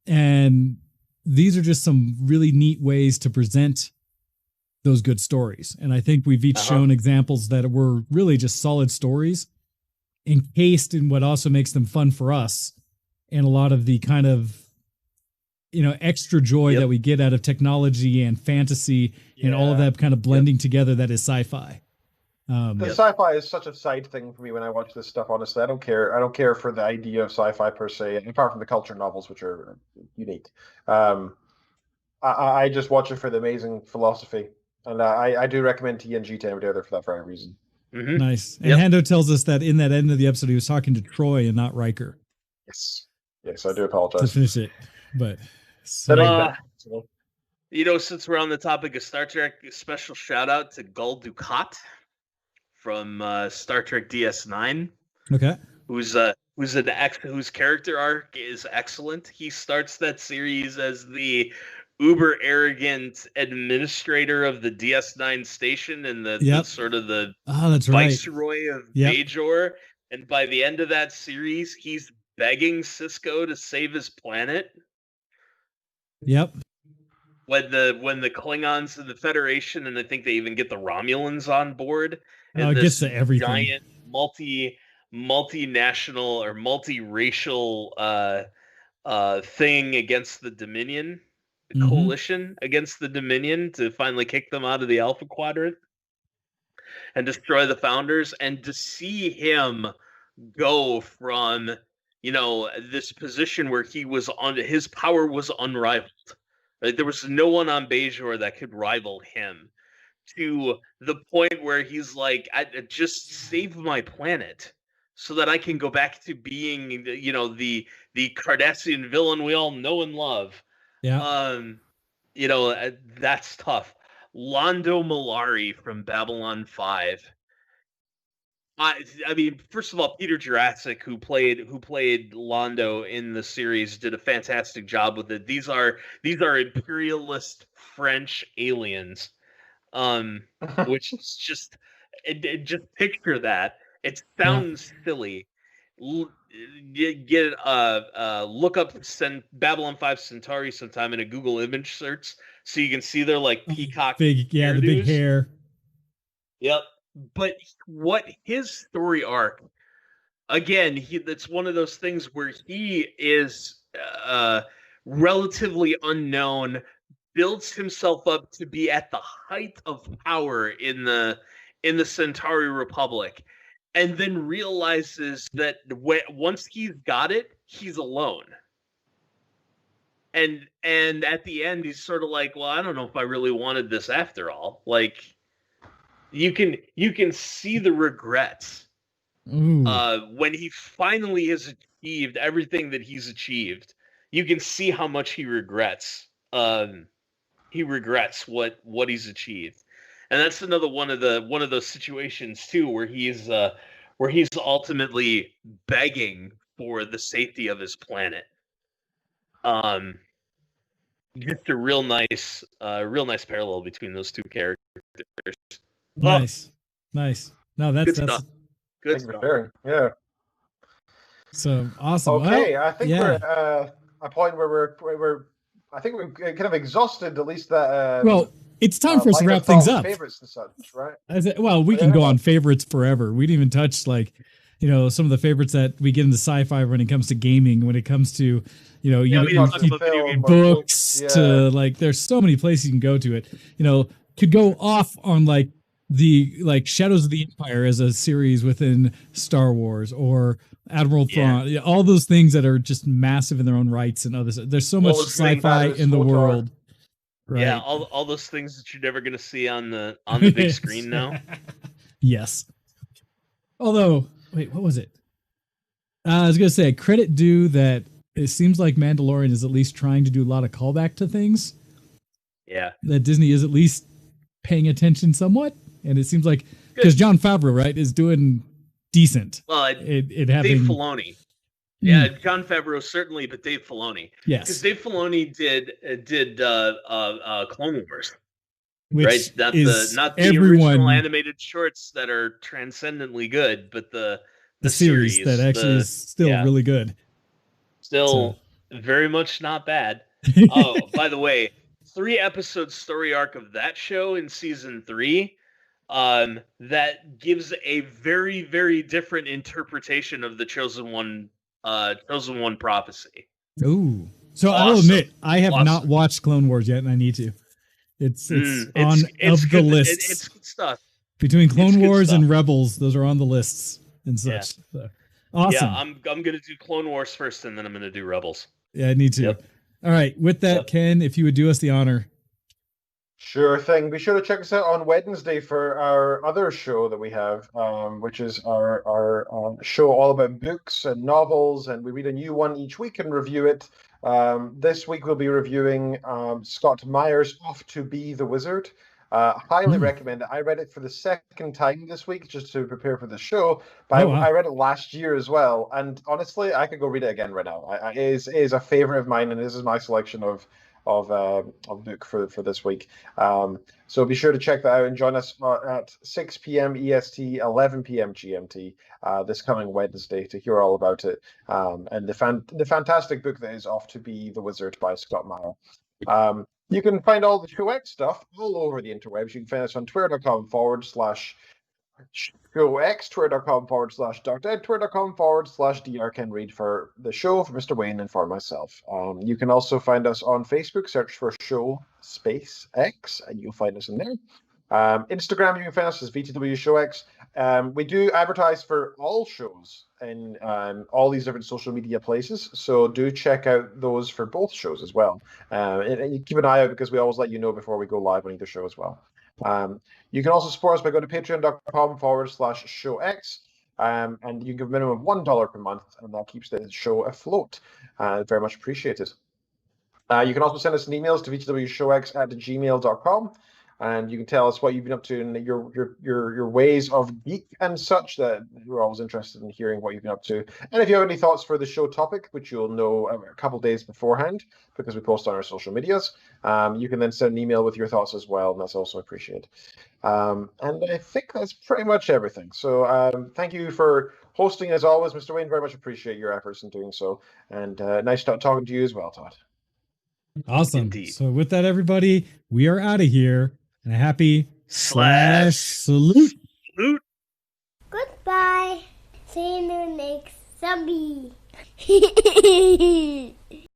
And these are just some really neat ways to present those good stories. And I think we've each shown examples that were really just solid stories encased in what also makes them fun for us, and a lot of the kind of, extra joy that we get out of technology and fantasy and all of that kind of blending together that is sci-fi. The sci-fi is such a side thing for me when I watch this stuff. Honestly, I don't care for the idea of sci-fi per se, apart from the culture novels, which are unique. I just watch it for the amazing philosophy. And I do recommend TNG to every other for that very reason. Mm-hmm. Nice. And Hando tells us that in that end of the episode, he was talking to Troy and not Riker. Yes. Yes, I do apologize. To finish it. But since we're on the topic of Star Trek, a special shout out to Gul Dukat from Star Trek DS9. Okay. Whose character arc is excellent. He starts that series as the uber arrogant administrator of the DS9 station and the sort of the viceroy of Bajor. And by the end of that series, he's begging Sisko to save his planet. Yep. When the Klingons and the Federation, and I think they even get the Romulans on board. And it gets to everything. Giant multinational or multiracial thing against the Dominion, the coalition against the Dominion, to finally kick them out of the Alpha Quadrant and destroy the Founders. And to see him go from this position where his power was unrivaled, right? There was no one on Bajor that could rival him, to the point where he's like, I just save my planet so that I can go back to being, the Cardassian villain we all know and love. Yeah. That's tough. Londo Mollari from Babylon 5. I mean, first of all, Peter Jurasik, who played Londo in the series, did a fantastic job with it. These are imperialist French aliens. Which is just picture that. It sounds silly. Look up Babylon 5 Centauri sometime in a Google image search, so you can see their peacock the big hair. Yep. But what his story arc, again, that's one of those things where he is relatively unknown, builds himself up to be at the height of power in the Centauri Republic, and then realizes that once he's got it, he's alone. And at the end, he's sort of like, well, I don't know if I really wanted this after all. You can see the regrets when he finally has achieved everything that he's achieved. You can see how much he regrets. He regrets what he's achieved, and that's another one of those situations too, where he's ultimately begging for the safety of his planet. Just a real nice parallel between those two characters. Nice. No, that's good stuff. Good stuff. Yeah. So awesome. Okay, I think we're at a point where we're I think we've kind of exhausted at least that. Well, it's time for us to wrap things up. Favorites and such, right? We can go on favorites forever. We didn't even touch some of the favorites that we get into sci-fi when it comes to gaming, when it comes to books to there's so many places you can go to it. Could go off on the Shadows of the Empire as a series within Star Wars, or Admiral Thrawn, all those things that are just massive in their own rights, and others. There's so much sci-fi in the world. Right? Yeah, all those things that you're never going to see on the big screen now. Yes. Although, wait, what was it? I was going to say, credit due that it seems like Mandalorian is at least trying to do a lot of callback to things. Yeah. That Disney is at least paying attention somewhat. And it seems like, because Jon Favreau, right, is doing decent. Well, Dave Filoni. Yeah, Jon Favreau certainly, but Dave Filoni. Yes. Because Dave Filoni did Clone Wars. Which right? Not the original animated shorts that are transcendently good, but the series that actually is still really good. Still very much not bad. Oh, by the way, 3-episode story arc of that show in season 3 that gives a very, very different interpretation of the Chosen One prophecy. Ooh. So awesome. I'll admit, I have not watched Clone Wars yet, and I need to. It's the list. It's good stuff. Between Clone Wars and Rebels, those are on the lists and such. Yeah. So, awesome. Yeah, I'm gonna do Clone Wars first, and then I'm gonna do Rebels. Yeah, I need to. Yep. All right. With that, Ken, if you would do us the honor. Sure thing. Be sure to check us out on Wednesday for our other show that we have, which is our show all about books and novels, and we read a new one each week and review it. This week we'll be reviewing Scott Meyer's Off to Be the Wizard. Highly recommend it. I read it for the second time this week just to prepare for the show, but I read it last year as well, and honestly, I could go read it again right now. It is a favorite of mine, and this is my selection of book for this week. So be sure to check that out and join us at 6 p.m. EST, 11 p.m. GMT this coming Wednesday to hear all about it and the fantastic book that is Off to Be the Wizard by Scott Meyer. You can find all the ShowX stuff all over the interwebs. You can find us on twitter.com/ShowX, twitter.com/DocDead, twitter.com/DRKenRead for the show, for Mr. Wayne, and for myself. You can also find us on Facebook, search for Show Space X, and you'll find us in there. Instagram, you can find us as VtWShowX. We do advertise for all shows in all these different social media places, so do check out those for both shows as well. And you keep an eye out because we always let you know before we go live on either show as well. You can also support us by going to patreon.com/ShowX, and you can give a minimum of $1 per month, and that keeps the show afloat. Very much appreciated. You can also send us an emails to VtWShowX@gmail.com, and you can tell us what you've been up to and your ways of geek and such. That we're always interested in hearing what you've been up to. And if you have any thoughts for the show topic, which you'll know a couple days beforehand because we post on our social medias, you can then send an email with your thoughts as well, and that's also appreciated. And I think that's pretty much everything. So thank you for hosting as always, Mr. Wayne. Very much appreciate your efforts in doing so, and nice talking to you as well, Todd. Awesome. Indeed. So with that, everybody, we are out of here. And a happy /salute. Goodbye. See you in the next zombie.